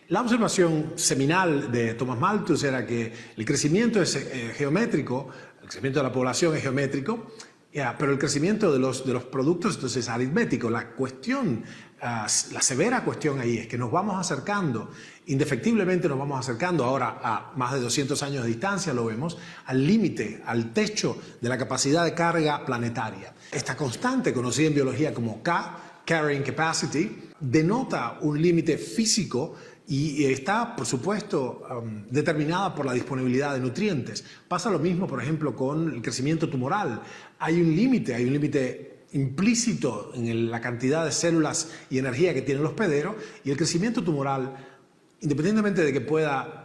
La observación seminal de Thomas Malthus era que el crecimiento es geométrico, el crecimiento de la población es geométrico, pero el crecimiento de los productos entonces es aritmético. La cuestión, la severa cuestión ahí es que nos vamos acercando, indefectiblemente nos vamos acercando ahora a más de 200 años de distancia, lo vemos, al límite, al techo de la capacidad de carga planetaria. Esta constante, conocida en biología como K, Carrying Capacity, denota un límite físico y está, por supuesto, determinada por la disponibilidad de nutrientes. Pasa lo mismo, por ejemplo, con el crecimiento tumoral. Hay un límite implícito en la cantidad de células y energía que tienen los hospederos, y el crecimiento tumoral independientemente de que pueda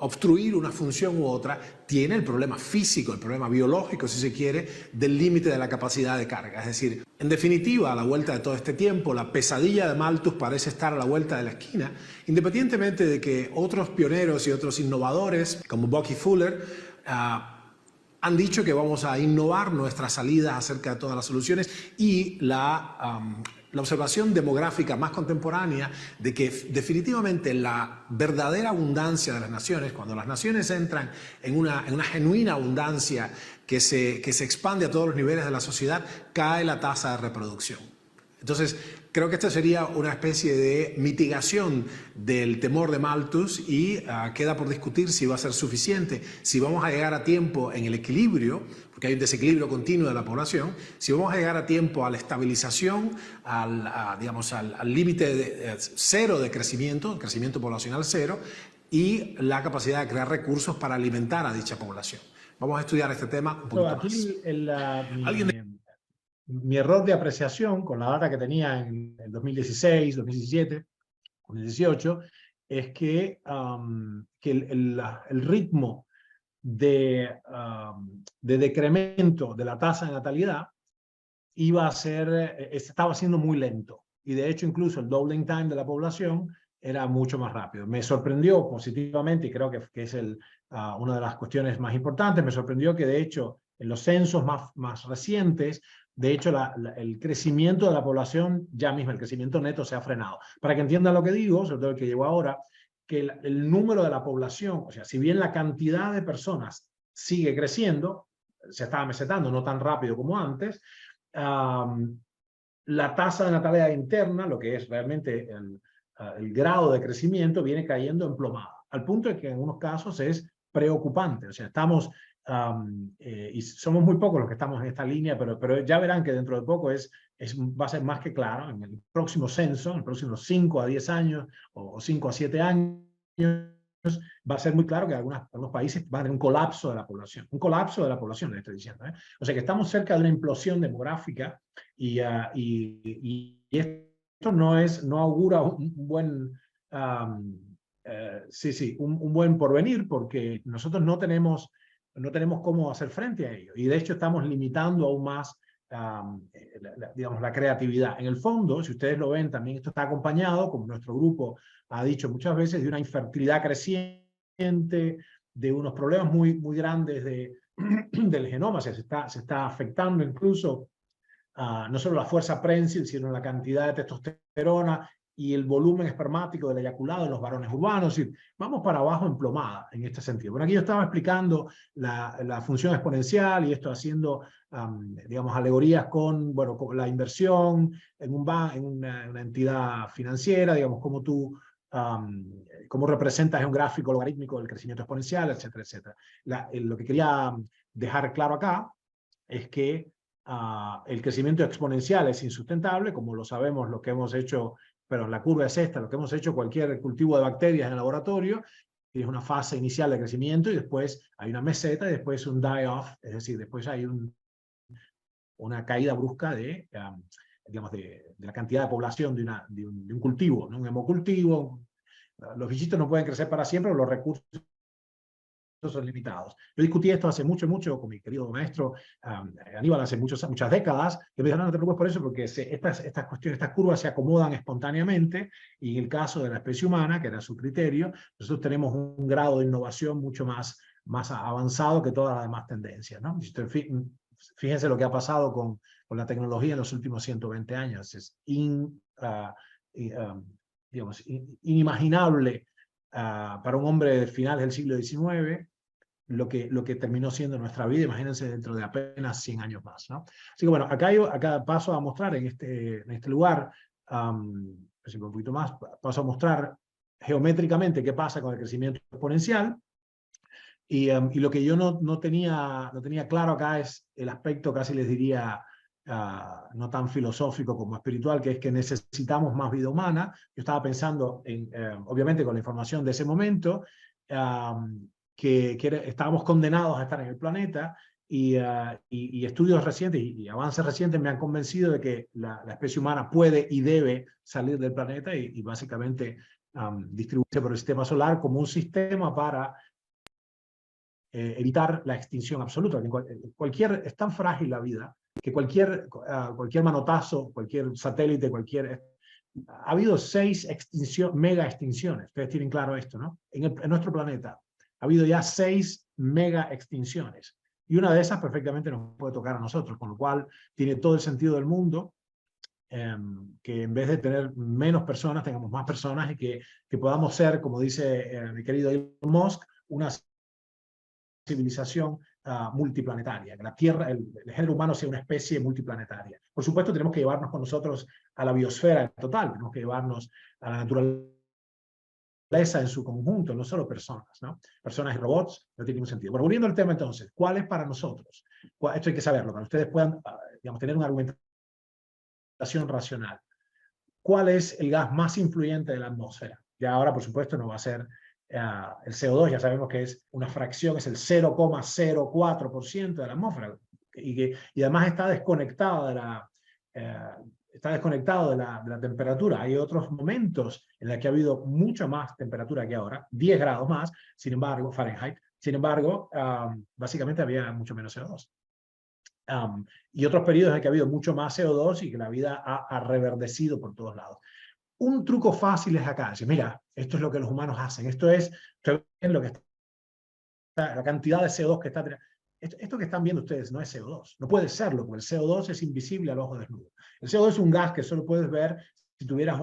obstruir una función u otra, tiene el problema físico, el problema biológico, si se quiere, del límite de la capacidad de carga. Es decir, en definitiva, a la vuelta de todo este tiempo, la pesadilla de Malthus parece estar a la vuelta de la esquina, independientemente de que otros pioneros y otros innovadores, como Bucky Fuller, han dicho que vamos a innovar nuestras salidas acerca de todas las soluciones, y la observación demográfica más contemporánea de que definitivamente la verdadera abundancia de las naciones, cuando las naciones entran en una genuina abundancia que se expande a todos los niveles de la sociedad, cae la tasa de reproducción. Entonces, creo que esta sería una especie de mitigación del temor de Malthus, y queda por discutir si va a ser suficiente, si vamos a llegar a tiempo en el equilibrio, porque hay un desequilibrio continuo de la población, si vamos a llegar a tiempo a la estabilización, al límite cero de crecimiento poblacional cero, y la capacidad de crear recursos para alimentar a dicha población. Vamos a estudiar este tema un poquito más. Mi error de apreciación con la data que tenía en el 2016, 2017, 2018, es que el ritmo de decremento de la tasa de natalidad estaba siendo muy lento. Y de hecho, incluso el doubling time de la población era mucho más rápido. Me sorprendió positivamente, y creo que es una de las cuestiones más importantes, me sorprendió que de hecho en los censos más recientes, de hecho el crecimiento de la población, ya mismo el crecimiento neto, se ha frenado. Para que entiendan lo que digo, sobre todo el que llegó ahora, que el número de la población, o sea, si bien la cantidad de personas sigue creciendo, se está mesetando, no tan rápido como antes, la tasa de natalidad interna, lo que es realmente el grado de crecimiento, viene cayendo en plomada, al punto de que en unos casos es preocupante. O sea, estamos, y somos muy pocos los que estamos en esta línea, pero ya verán que dentro de poco va a ser más que claro, en el próximo censo, en los próximos 5 a 10 años, o 5 a 7 años, va a ser muy claro que algunos países van a tener un colapso de la población. Un colapso de la población, le estoy diciendo. O sea que estamos cerca de una implosión demográfica, y esto no augura un buen, un buen porvenir, porque nosotros no tenemos cómo hacer frente a ello. Y de hecho estamos limitando aún más digamos, la creatividad. En el fondo, si ustedes lo ven, también esto está acompañado, como nuestro grupo ha dicho muchas veces, de una infertilidad creciente, de unos problemas muy grandes del genoma. O sea, se está afectando incluso no solo la fuerza prensil, sino la cantidad de testosterona y el volumen espermático del eyaculado en los varones urbanos. Y vamos para abajo en plomada en este sentido. Bueno, aquí yo estaba explicando la función exponencial, y esto haciendo, digamos, alegorías con la inversión en una entidad financiera, digamos, como tú cómo representas en un gráfico logarítmico el crecimiento exponencial, etcétera, etcétera. Lo que quería dejar claro acá es que el crecimiento exponencial es insustentable, como lo sabemos, lo que hemos hecho, pero la curva es esta, lo que hemos hecho cualquier cultivo de bacterias en el laboratorio, y es una fase inicial de crecimiento, y después hay una meseta, y después un die-off, es decir, después hay una caída brusca digamos, de la cantidad de población de un cultivo, ¿no? Un hemocultivo. Los bichitos no pueden crecer para siempre, los recursos son limitados. Yo discutí esto hace mucho con mi querido maestro Aníbal, hace muchas décadas, que me dijo: no te preocupes por eso, porque estas cuestiones, estas curvas se acomodan espontáneamente, y en el caso de la especie humana, que era su criterio, nosotros tenemos un grado de innovación mucho más avanzado que todas las demás tendencias, ¿no? Fíjense lo que ha pasado con la tecnología en los últimos 120 años. Es digamos, inimaginable para un hombre de finales del siglo XIX lo que terminó siendo nuestra vida. Imagínense dentro de apenas 100 años más, ¿no? Así que bueno, acá paso a mostrar en este lugar, un poquito más, paso a mostrar geométricamente qué pasa con el crecimiento exponencial. Y lo que yo no tenía claro acá es el aspecto, casi les diría, no tan filosófico como espiritual, que es que necesitamos más vida humana. Yo estaba pensando, obviamente con la información de ese momento, que estábamos condenados a estar en el planeta, y estudios recientes y avances recientes me han convencido de que la especie humana puede y debe salir del planeta, y básicamente distribuirse por el sistema solar como un sistema para evitar la extinción absoluta. Es tan frágil la vida que cualquier manotazo, cualquier satélite, ha habido 6 mega extinciones. Ustedes tienen claro esto, ¿no? En nuestro planeta ha habido ya 6 mega extinciones. Y una de esas perfectamente nos puede tocar a nosotros, con lo cual tiene todo el sentido del mundo que en vez de tener menos personas, tengamos más personas y que podamos ser, como dice mi querido Elon Musk, una civilización multiplanetaria, que la Tierra, el género humano sea una especie multiplanetaria. Por supuesto, tenemos que llevarnos con nosotros a la biosfera en total, tenemos que llevarnos a la naturaleza en su conjunto, no solo personas, ¿no? Personas y robots no tiene ningún sentido. Bueno, volviendo al tema entonces, ¿cuál es para nosotros? Esto hay que saberlo, para que ustedes puedan, digamos, tener una argumentación racional. ¿Cuál es el gas más influyente de la atmósfera? Ya ahora, por supuesto, no va a ser el CO2, ya sabemos que es una fracción, es el 0,04% de la atmósfera, y además está desconectado de la temperatura. Hay otros momentos en los que ha habido mucha más temperatura que ahora, 10 grados más, sin embargo, Fahrenheit, sin embargo, básicamente había mucho menos CO2. Y otros periodos en que ha habido mucho más CO2 y que la vida ha reverdecido por todos lados. Un truco fácil es acá, decir, mira, esto es lo que los humanos hacen, esto es lo que está, la cantidad de CO2 que está. Esto que están viendo ustedes no es CO2, no puede serlo, porque el CO2 es invisible al ojo desnudo. El CO2 es un gas que solo puedes ver si tuvieras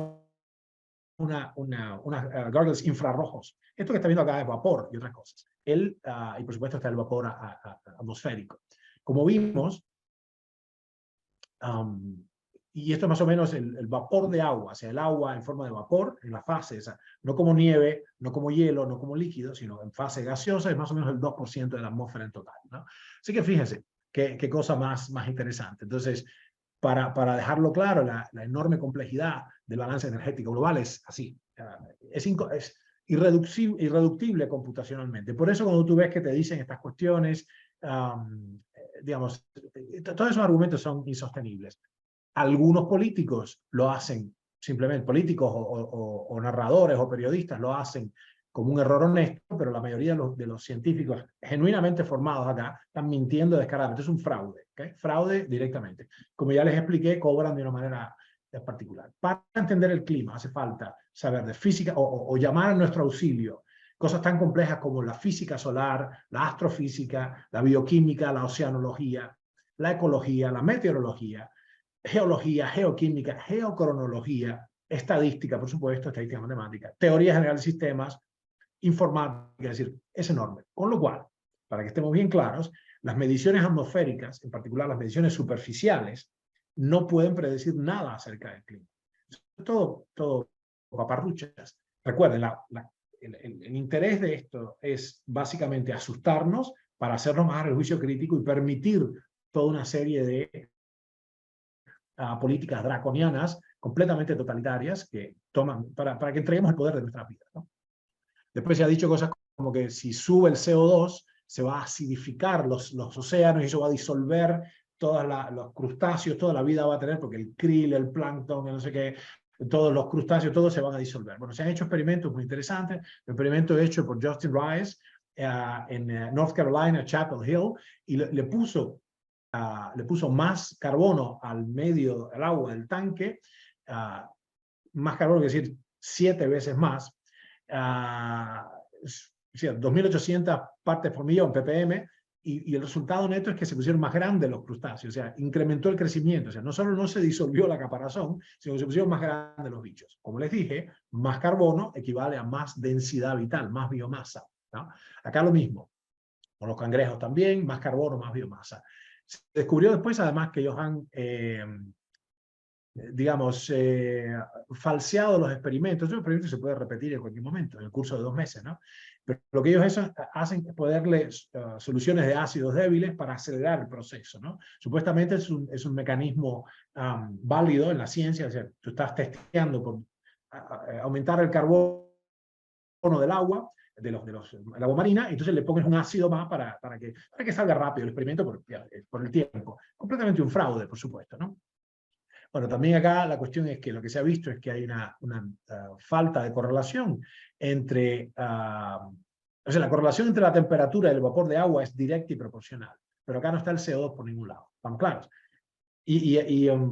unas goggles infrarrojos. Esto que está viendo acá es vapor y otras cosas. Y por supuesto está el vapor atmosférico. Como vimos, y esto es más o menos el vapor de agua, o sea, el agua en forma de vapor, en la fase, esa, no como nieve, no como hielo, no como líquido, sino en fase gaseosa, es más o menos el 2% de la atmósfera en total, ¿no? Así que fíjense, qué cosa más interesante. Entonces, para dejarlo claro, la enorme complejidad del balance energético global es así, es irreductible computacionalmente. Por eso cuando tú ves que te dicen estas cuestiones, digamos, todos esos argumentos son insostenibles. Algunos políticos lo hacen, simplemente políticos o narradores o periodistas lo hacen como un error honesto, pero la mayoría de los científicos genuinamente formados acá están mintiendo descaradamente. Es un fraude, ¿okay? Fraude directamente. Como ya les expliqué, cobran de una manera particular. Para entender el clima hace falta saber de física o llamar a nuestro auxilio cosas tan complejas como la física solar, la astrofísica, la bioquímica, la oceanología, la ecología, la meteorología, geología, geoquímica, geocronología, estadística, por supuesto, estadística matemática, teoría general de sistemas, informática, es decir, es enorme. Con lo cual, para que estemos bien claros, las mediciones atmosféricas, en particular las mediciones superficiales, no pueden predecir nada acerca del clima. Todo paparruchas. Recuerden, el interés de esto es básicamente asustarnos para hacernos más el juicio crítico y permitir toda una serie de políticas draconianas completamente totalitarias que toman para que entreguemos el poder de nuestras vidas, ¿no? Después se ha dicho cosas como que si sube el CO2 se va a acidificar los océanos y eso va a disolver todos los crustáceos, toda la vida va a tener, porque el krill, el plancton, no sé qué, todos los crustáceos, todos se van a disolver. Bueno, se han hecho experimentos muy interesantes, un experimento hecho por Justin Rice en North Carolina, Chapel Hill, y le puso más carbono al agua del tanque, más carbono, es decir, 7 veces más, 2.800 partes por millón, ppm, y el resultado neto es que se pusieron más grandes los crustáceos, o sea, incrementó el crecimiento, o sea, no solo no se disolvió la caparazón, sino que se pusieron más grandes los bichos. Como les dije, más carbono equivale a más densidad vital, más biomasa, ¿no? Acá lo mismo, con los cangrejos también, más carbono, más biomasa. Se descubrió después, además, que ellos han, digamos, falseado los experimentos. Esos experimentos se pueden repetir en cualquier momento, en el curso de 2 meses, ¿no? Pero lo que ellos hacen es ponerle soluciones de ácidos débiles para acelerar el proceso, ¿no? Supuestamente es un mecanismo válido en la ciencia, es decir, tú estás testeando por aumentar el carbono del agua, el agua marina, y entonces le pones un ácido más para que salga rápido el experimento por el tiempo. Completamente un fraude, por supuesto, ¿no? Bueno, también acá la cuestión es que lo que se ha visto es que hay una falta de correlación entre... o sea, la correlación entre la temperatura y el vapor de agua es directa y proporcional, pero acá no está el CO2 por ningún lado, estamos claros.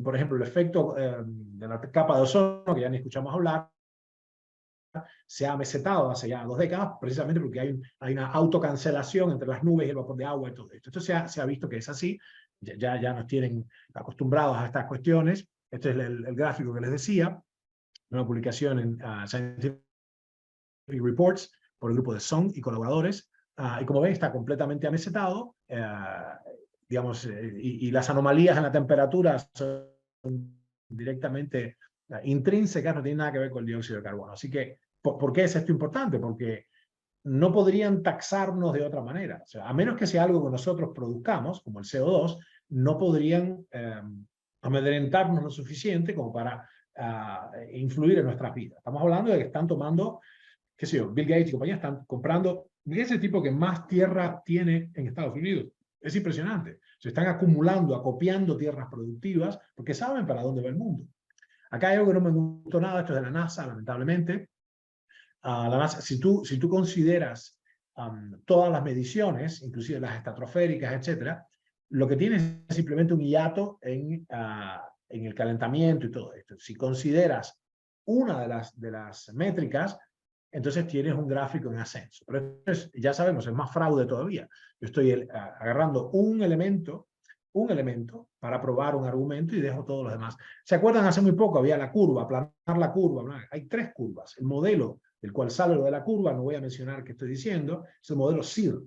Por ejemplo, el efecto de la capa de ozono, que ya ni escuchamos hablar, se ha mesetado hace ya 2 décadas, precisamente porque hay una autocancelación entre las nubes y el vapor de agua y todo esto. Esto se ha visto que es así, ya nos tienen acostumbrados a estas cuestiones. Este es el gráfico que les decía, una publicación en Scientific Reports por el grupo de Song y colaboradores, y como ven está completamente amesetado, digamos, y las anomalías en la temperatura son directamente intrínsecas, no tienen nada que ver con el dióxido de carbono. Así que, ¿por qué es esto importante? Porque no podrían taxarnos de otra manera. O sea, a menos que sea algo que nosotros produzcamos, como el CO2, no podrían amedrentarnos lo suficiente como para influir en nuestras vidas. Estamos hablando de que están tomando, qué sé yo, Bill Gates y compañía están comprando, Bill Gates es el tipo que más tierra tiene en Estados Unidos. Es impresionante. Se están acumulando, acopiando tierras productivas, porque saben para dónde va el mundo. Acá hay algo que no me gustó nada, esto es de la NASA, lamentablemente. La NASA, si tú consideras todas las mediciones, inclusive las estratosféricas, etcétera, lo que tienes es simplemente un hiato en el calentamiento y todo esto. Si consideras una de las métricas, entonces tienes un gráfico en ascenso. Pero entonces, ya sabemos, es más fraude todavía. Yo estoy agarrando un elemento para probar un argumento y dejo todos los demás. ¿Se acuerdan? Hace muy poco había la curva, aplanar la curva. Hay 3 curvas. El modelo del cual sale lo de la curva, no voy a mencionar qué estoy diciendo, es el modelo SIR,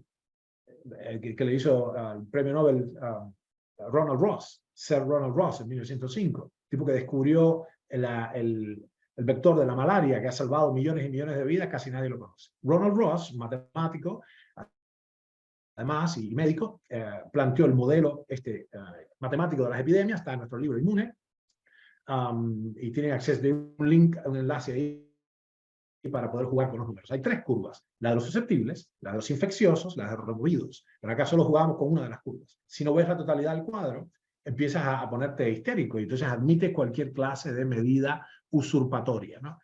que le hizo el premio Nobel Ronald Ross, Sir Ronald Ross, en 1905, tipo que descubrió el vector de la malaria, que ha salvado millones y millones de vidas, casi nadie lo conoce. Ronald Ross, matemático, además, y médico, planteó el modelo matemático de las epidemias, está en nuestro libro Inmune, y tienen acceso de un link, un enlace ahí para poder jugar con los números. Hay 3 curvas, la de los susceptibles, la de los infecciosos, la de los removidos, pero acá solo jugamos con una de las curvas. Si no ves la totalidad del cuadro, empiezas a ponerte histérico y entonces admites cualquier clase de medida usurpatoria, ¿no?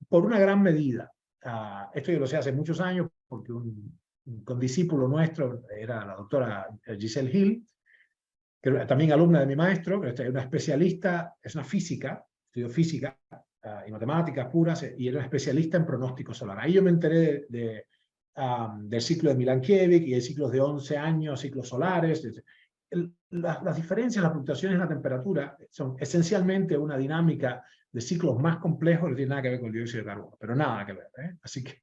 Por una gran medida, esto yo lo sé hace muchos años porque un condiscípulo nuestro era la doctora Giselle Hill, que también alumna de mi maestro, que es una especialista, es una física, estudió física y matemáticas puras, y era una especialista en pronóstico solar. Ahí yo me enteré del ciclo de Milankiewicz y de ciclos de 11 años, ciclos solares. Las diferencias, las fluctuaciones en la temperatura son esencialmente una dinámica de ciclos más complejos, no tiene nada que ver con el dióxido de carbono, pero nada que ver, ¿eh? Así que...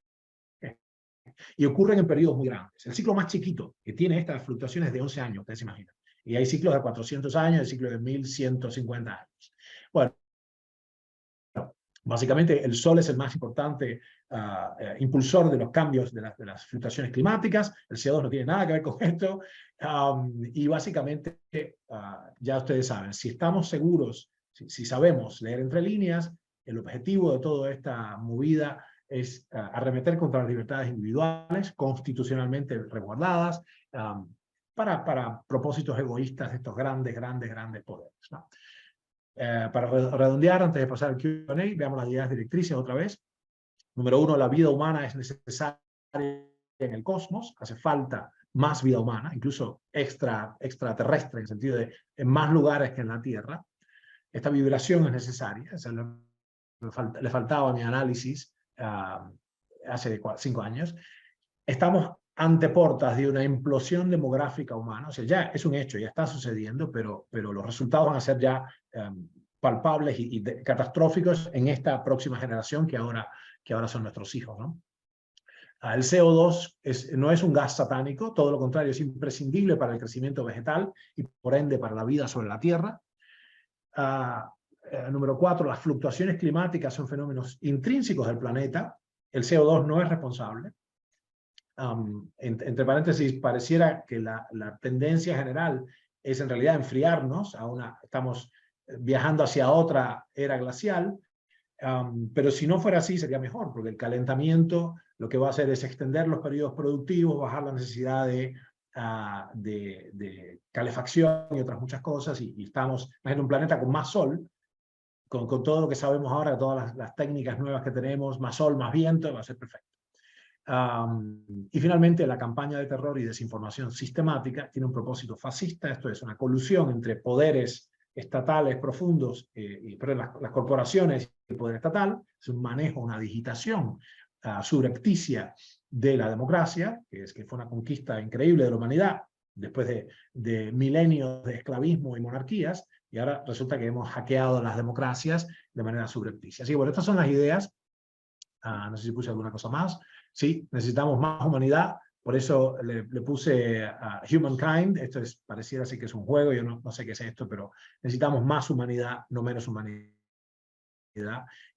Y ocurren en periodos muy grandes. El ciclo más chiquito que tiene estas fluctuaciones es de 11 años, ustedes se imaginan. Y hay ciclos de 400 años, hay ciclos de 1150 años. Bueno, básicamente el Sol es el más importante impulsor de los cambios de las fluctuaciones climáticas. El CO2 no tiene nada que ver con esto. Y básicamente, ya ustedes saben, si estamos seguros, si sabemos leer entre líneas, el objetivo de toda esta movida es arremeter contra las libertades individuales, constitucionalmente resguardadas, para propósitos egoístas de estos grandes poderes, ¿no? Para redondear, antes de pasar al Q&A, veamos las ideas directrices otra vez. Número 1, la vida humana es necesaria en el cosmos, hace falta más vida humana, incluso extraterrestre, en el sentido de en más lugares que en la Tierra. Esta vibración es necesaria, le faltaba a mi análisis hace 5 años. Estamos ante portas de una implosión demográfica humana, o sea, ya es un hecho, ya está sucediendo, pero los resultados van a ser ya palpables y catastróficos en esta próxima generación que ahora son nuestros hijos, ¿no? El CO2 no es un gas satánico, todo lo contrario, es imprescindible para el crecimiento vegetal y por ende para la vida sobre la Tierra. Número 4, las fluctuaciones climáticas son fenómenos intrínsecos del planeta. El CO2 no es responsable. Entre paréntesis, pareciera que la tendencia general es en realidad enfriarnos, estamos viajando hacia otra era glacial, pero si no fuera así sería mejor, porque el calentamiento lo que va a hacer es extender los periodos productivos, bajar la necesidad de de calefacción y otras muchas cosas, y estamos en un planeta con más sol, con todo lo que sabemos ahora, todas las técnicas nuevas que tenemos, más sol, más viento, va a ser perfecto. Y finalmente, la campaña de terror y desinformación sistemática tiene un propósito fascista, esto es una colusión entre poderes estatales profundos, pero las corporaciones y el poder estatal, es un manejo, una digitación subrepticia de la democracia, que fue una conquista increíble de la humanidad, después de milenios de esclavismo y monarquías, y ahora resulta que hemos hackeado las democracias de manera subrepticia. Así que bueno, estas son las ideas. No sé si puse alguna cosa más. Sí, necesitamos más humanidad, por eso le puse Humankind. Esto pareciera así que es un juego, yo no sé qué es esto, pero necesitamos más humanidad, no menos humanidad.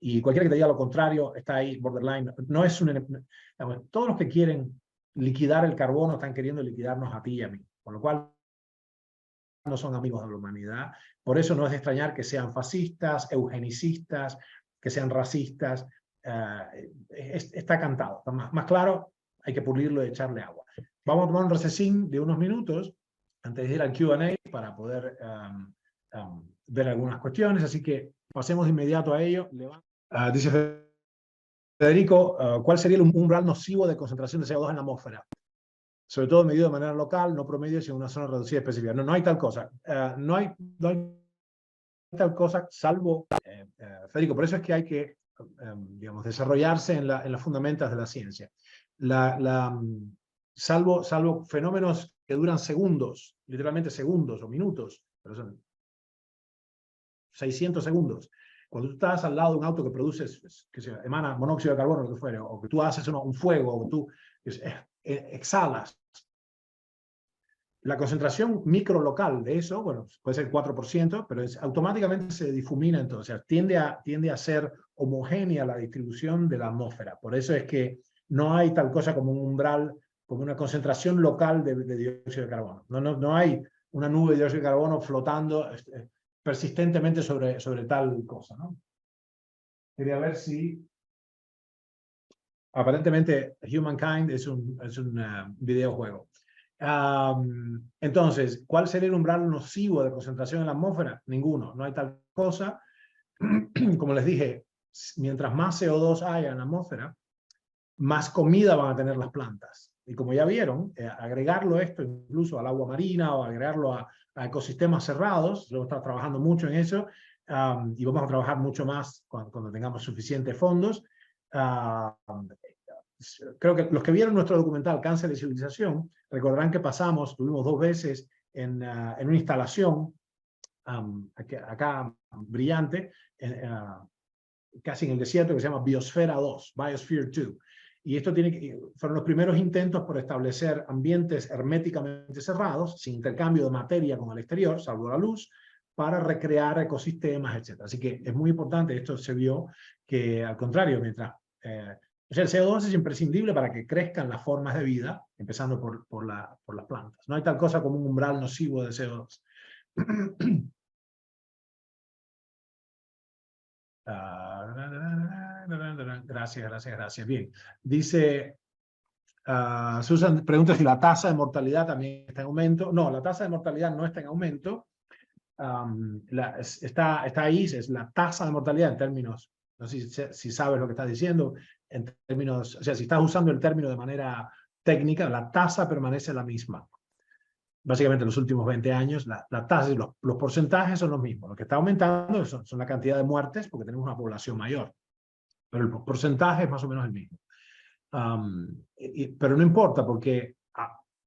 Y cualquiera que te diga lo contrario está ahí, borderline. No es todos los que quieren liquidar el carbono están queriendo liquidarnos a ti y a mí, con lo cual no son amigos de la humanidad. Por eso no es de extrañar que sean fascistas, eugenicistas, que sean racistas. Está cantado, está más claro, hay que pulirlo y echarle agua. Vamos a tomar un recesín de unos minutos antes de ir al Q&A para poder ver algunas cuestiones, así que pasemos de inmediato a ello. Dice Federico, ¿cuál sería el umbral nocivo de concentración de CO2 en la atmósfera? Sobre todo medido de manera local, no promedio, sino en una zona reducida específica. No hay tal cosa. No hay tal cosa, salvo, Federico, por eso es que hay que digamos, desarrollarse en las fundamentas de la ciencia. Salvo fenómenos que duran segundos, literalmente segundos o minutos, pero son 600 segundos. Cuando tú estás al lado de un auto que produce, que se emana monóxido de carbono, lo que fuera, o que tú haces un fuego, o que tú exhalas, la concentración microlocal de eso, bueno, puede ser 4%, pero automáticamente se difumina entonces, o sea, tiende a ser homogénea la distribución de la atmósfera. Por eso es que no hay tal cosa como un umbral, como una concentración local de dióxido de carbono. No hay una nube de dióxido de carbono flotando persistentemente sobre tal cosa, ¿no? Quería ver si... Aparentemente, Humankind es un videojuego. Entonces, ¿cuál sería el umbral nocivo de concentración en la atmósfera? Ninguno, no hay tal cosa. Como les dije, mientras más CO2 haya en la atmósfera, más comida van a tener las plantas. Y como ya vieron, agregarlo esto incluso al agua marina o agregarlo a ecosistemas cerrados, luego está trabajando mucho en eso, y vamos a trabajar mucho más cuando tengamos suficientes fondos. Creo que los que vieron nuestro documental Cáncer y Civilización recordarán que tuvimos 2 veces en una instalación acá brillante, casi en el desierto, que se llama Biosfera 2, Biosphere 2. Y esto fueron los primeros intentos por establecer ambientes herméticamente cerrados, sin intercambio de materia con el exterior, salvo la luz, para recrear ecosistemas, etc. Así que es muy importante, esto se vio que al contrario, mientras... o sea, el CO2 es imprescindible para que crezcan las formas de vida, empezando por las plantas. No hay tal cosa como un umbral nocivo de CO2. Gracias. Bien. Dice Susan, pregunta si la tasa de mortalidad también está en aumento. No, la tasa de mortalidad no está en aumento. Está ahí, es la tasa de mortalidad en términos, no sé si sabes lo que estás diciendo, en términos, o sea, si estás usando el término de manera técnica, la tasa permanece la misma. Básicamente en los últimos 20 años, la tasa y los porcentajes son los mismos. Lo que está aumentando son la cantidad de muertes porque tenemos una población mayor. Pero el porcentaje es más o menos el mismo. Pero no importa porque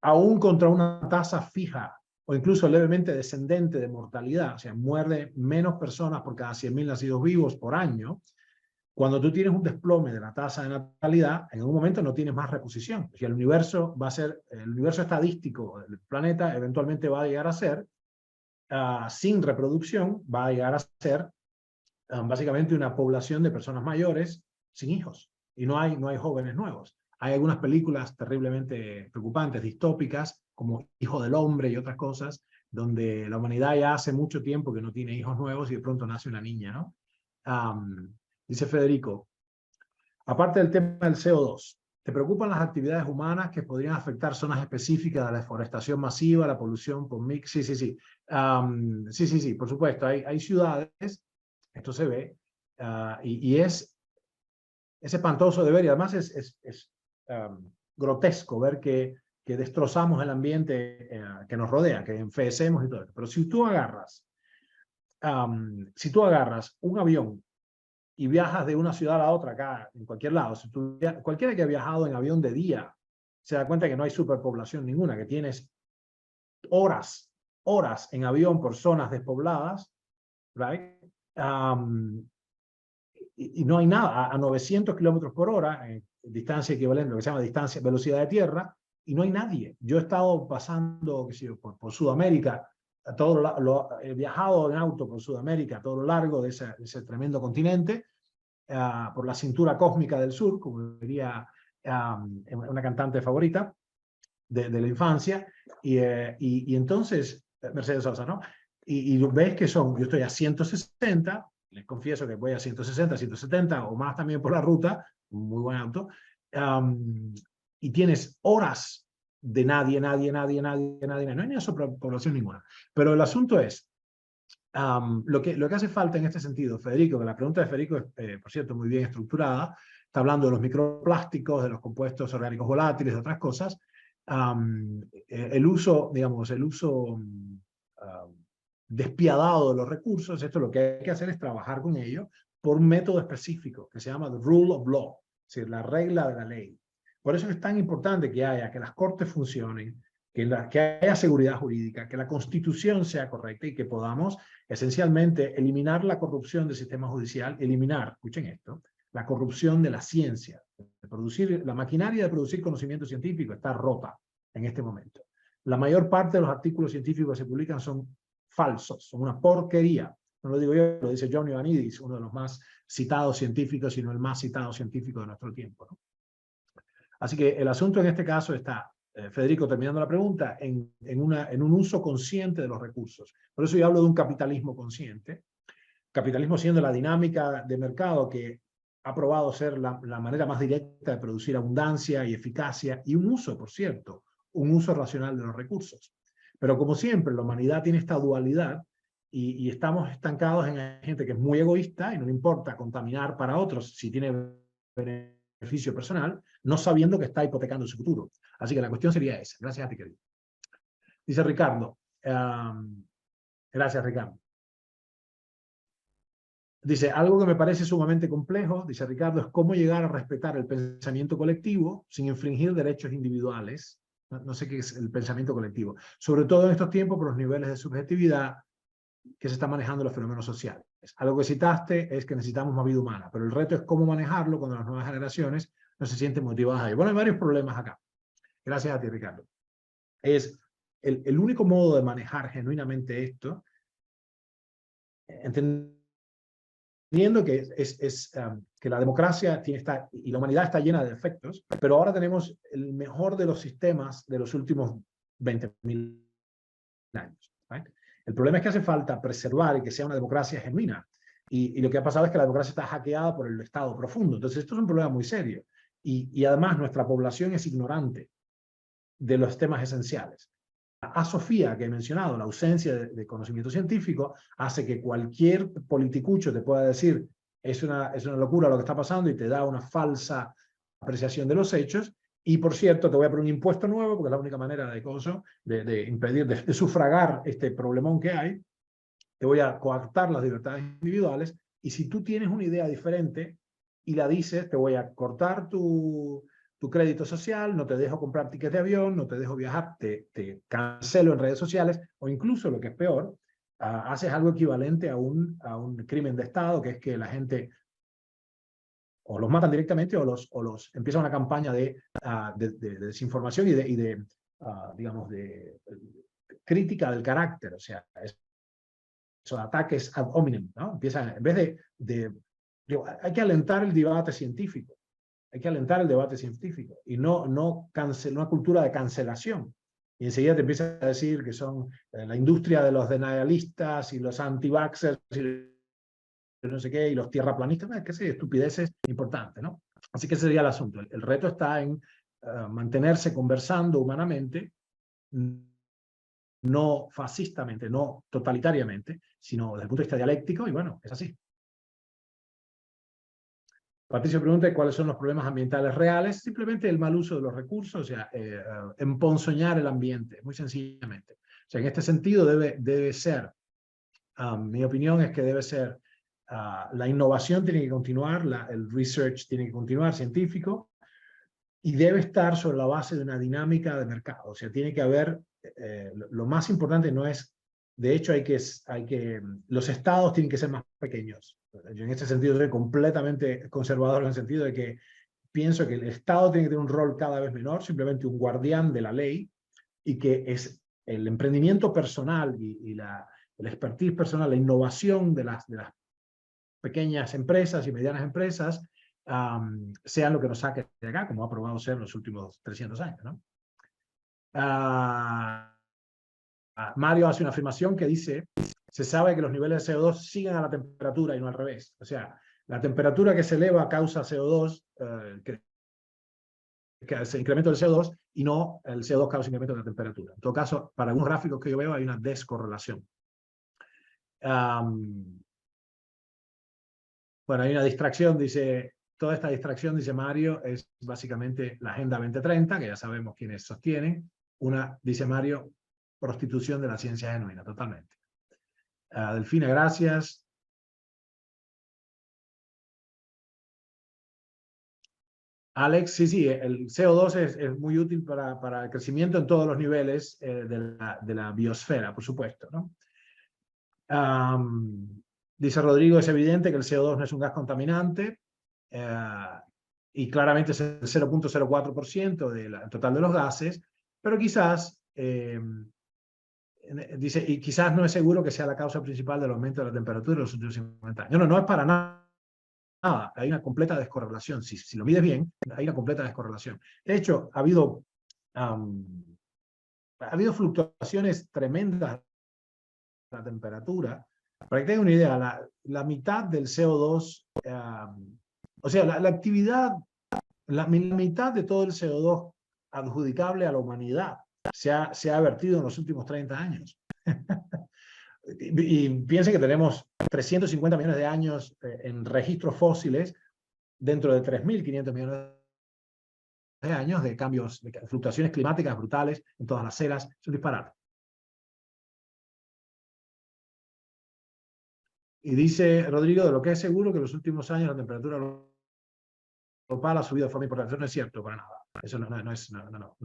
aún contra una tasa fija o incluso levemente descendente de mortalidad, o sea, muerde menos personas por cada 100.000 nacidos vivos por año, cuando tú tienes un desplome de la tasa de natalidad, en un momento no tienes más reposición. O sea, el universo estadístico del planeta eventualmente va a llegar a ser, sin reproducción, va a llegar a ser básicamente una población de personas mayores sin hijos. Y no hay jóvenes nuevos. Hay algunas películas terriblemente preocupantes, distópicas, como Hijo del Hombre y otras cosas, donde la humanidad ya hace mucho tiempo que no tiene hijos nuevos y de pronto nace una niña, ¿no? Dice Federico, aparte del tema del CO2, ¿Te preocupan las actividades humanas que podrían afectar zonas específicas de la deforestación masiva, la polución por mix? Sí, sí, sí. Sí, por supuesto. Hay ciudades, esto se ve, y es espantoso de ver, y además es grotesco ver que destrozamos el ambiente que nos rodea, que enfeecemos y todo eso. Pero si tú agarras un avión y viajas de una ciudad a la otra acá, en cualquier lado, cualquiera que ha viajado en avión de día se da cuenta que no hay superpoblación ninguna, que tienes horas en avión por zonas despobladas, right? Y no hay nada, a 900 kilómetros por hora, distancia equivalente, lo que se llama distancia, velocidad de tierra, y no hay nadie. Yo he estado pasando, qué sé yo, por Sudamérica, he viajado en auto por Sudamérica a todo lo largo de ese tremendo continente, por la cintura cósmica del sur, como diría una cantante favorita de la infancia, y entonces, Mercedes Sosa, ¿no? Y ves que yo estoy a 160, les confieso que voy a 160, 170 o más también por la ruta, un muy buen auto, y tienes horas de nadie, no hay ni población ninguna. Pero el asunto es, lo que hace falta en este sentido, Federico, que la pregunta de Federico es, por cierto, muy bien estructurada, está hablando de los microplásticos, de los compuestos orgánicos volátiles, de otras cosas, el uso despiadado de los recursos. Esto lo que hay que hacer es trabajar con ellos por un método específico que se llama the rule of law, es decir, la regla de la ley. Por eso es tan importante que las cortes funcionen, que haya seguridad jurídica, que la constitución sea correcta y que podamos esencialmente eliminar la corrupción del sistema judicial, escuchen esto, la corrupción de la ciencia. La maquinaria de producir conocimiento científico está rota en este momento. La mayor parte de los artículos científicos que se publican son falsos, son una porquería. No lo digo yo, lo dice John Ioannidis, uno de los más citados científicos, sino el más citado científico de nuestro tiempo, ¿no? Así que el asunto en este caso está, Federico, terminando la pregunta, en un uso consciente de los recursos. Por eso yo hablo de un capitalismo consciente. Capitalismo siendo la dinámica de mercado que ha probado ser la manera más directa de producir abundancia y eficacia, y un uso, por cierto, un uso racional de los recursos. Pero como siempre, la humanidad tiene esta dualidad y estamos estancados en gente que es muy egoísta y no le importa contaminar para otros si tiene beneficio personal, no sabiendo que está hipotecando su futuro. Así que la cuestión sería esa. Gracias a ti, querido. Dice Ricardo. Gracias, Ricardo. Dice, algo que me parece sumamente complejo, dice Ricardo, es cómo llegar a respetar el pensamiento colectivo sin infringir derechos individuales. No sé qué es el pensamiento colectivo. Sobre todo en estos tiempos por los niveles de subjetividad que se están manejando los fenómenos sociales. Algo que citaste es que necesitamos más vida humana, pero el reto es cómo manejarlo cuando las nuevas generaciones no se sienten motivadas a ello. Bueno, hay varios problemas acá. Gracias a ti, Ricardo. Es el único modo de manejar genuinamente esto, entendiendo que que la democracia y la humanidad está llena de defectos, pero ahora tenemos el mejor de los sistemas de los últimos 20.000 años. ¿Right? El problema es que hace falta preservar y que sea una democracia genuina. Y lo que ha pasado es que la democracia está hackeada por el Estado profundo. Entonces esto es un problema muy serio. Y además nuestra población es ignorante de los temas esenciales. A Sofía, que he mencionado, la ausencia de conocimiento científico hace que cualquier politicucho te pueda decir es una locura lo que está pasando y te da una falsa apreciación de los hechos. Y por cierto, te voy a poner un impuesto nuevo porque es la única manera de impedir, de sufragar este problemón que hay. Te voy a coartar las libertades individuales y si tú tienes una idea diferente y la dices, te voy a cortar tu crédito social, no te dejo comprar tickets de avión, no te dejo viajar, te cancelo en redes sociales, o incluso, lo que es peor, haces algo equivalente a un crimen de Estado, que es que la gente o los matan directamente o los empieza una campaña de desinformación y digamos, de crítica del carácter, o sea, esos ataques ad hominem, ¿no? Empiezan, en vez hay que alentar el debate científico. Hay que alentar el debate científico y no una cultura de cancelación. Y enseguida te empieza a decir que son la industria de los denialistas y los anti-vaxxers y no sé qué, y los tierraplanistas, qué sé, estupideces importantes, ¿no? Así que ese sería el asunto. El reto está en mantenerse conversando humanamente, no fascistamente, no totalitariamente, sino desde el punto de vista dialéctico, y bueno, es así. Patricio pregunta cuáles son los problemas ambientales reales. Simplemente el mal uso de los recursos, o sea, emponzoñar el ambiente, muy sencillamente. O sea, en este sentido debe ser, mi opinión es que debe ser, la innovación tiene que continuar, el research tiene que continuar, científico, y debe estar sobre la base de una dinámica de mercado. O sea, tiene que haber, lo más importante no es, de hecho los estados tienen que ser más pequeños. Yo en este sentido soy completamente conservador en el sentido de que pienso que el estado tiene que tener un rol cada vez menor, simplemente un guardián de la ley, y que es el emprendimiento personal y el expertise personal, la innovación de las pequeñas empresas y medianas empresas, sean lo que nos saque de acá, como ha probado ser en los últimos 300 años, ¿no? Mario hace una afirmación que dice, se sabe que los niveles de CO2 siguen a la temperatura y no al revés. O sea, la temperatura que se eleva causa CO2, que se incremento del CO2, y no el CO2 causa incremento de la temperatura. En todo caso, para algunos gráficos que yo veo hay una descorrelación. Bueno, hay una distracción, dice, toda esta distracción, dice Mario, es básicamente la Agenda 2030, que ya sabemos quiénes sostienen. Una, dice Mario, prostitución de la ciencia genuina, totalmente. Delfina, gracias. Alex, sí, el CO2 es muy útil para el crecimiento en todos los niveles de la biosfera, por supuesto, ¿no? Dice Rodrigo, es evidente que el CO2 no es un gas contaminante, y claramente es el 0.04% del total de los gases, pero quizás, dice, y quizás no es seguro que sea la causa principal del aumento de la temperatura en los últimos 50 años. No es para nada. Hay una completa descorrelación. Si lo mides bien, hay una completa descorrelación. De hecho, ha habido fluctuaciones tremendas de la temperatura. Para que tengan una idea, la mitad del CO2, o sea, la actividad, la mitad de todo el CO2 adjudicable a la humanidad se ha vertido en los últimos 30 años. Y piensen que tenemos 350 millones de años en registros fósiles dentro de 3.500 millones de años de cambios, de fluctuaciones climáticas brutales en todas las eras. Es un disparate. Y dice Rodrigo, de lo que es seguro que en los últimos años la temperatura global ha subido de forma importante. Eso no es cierto para nada. Eso no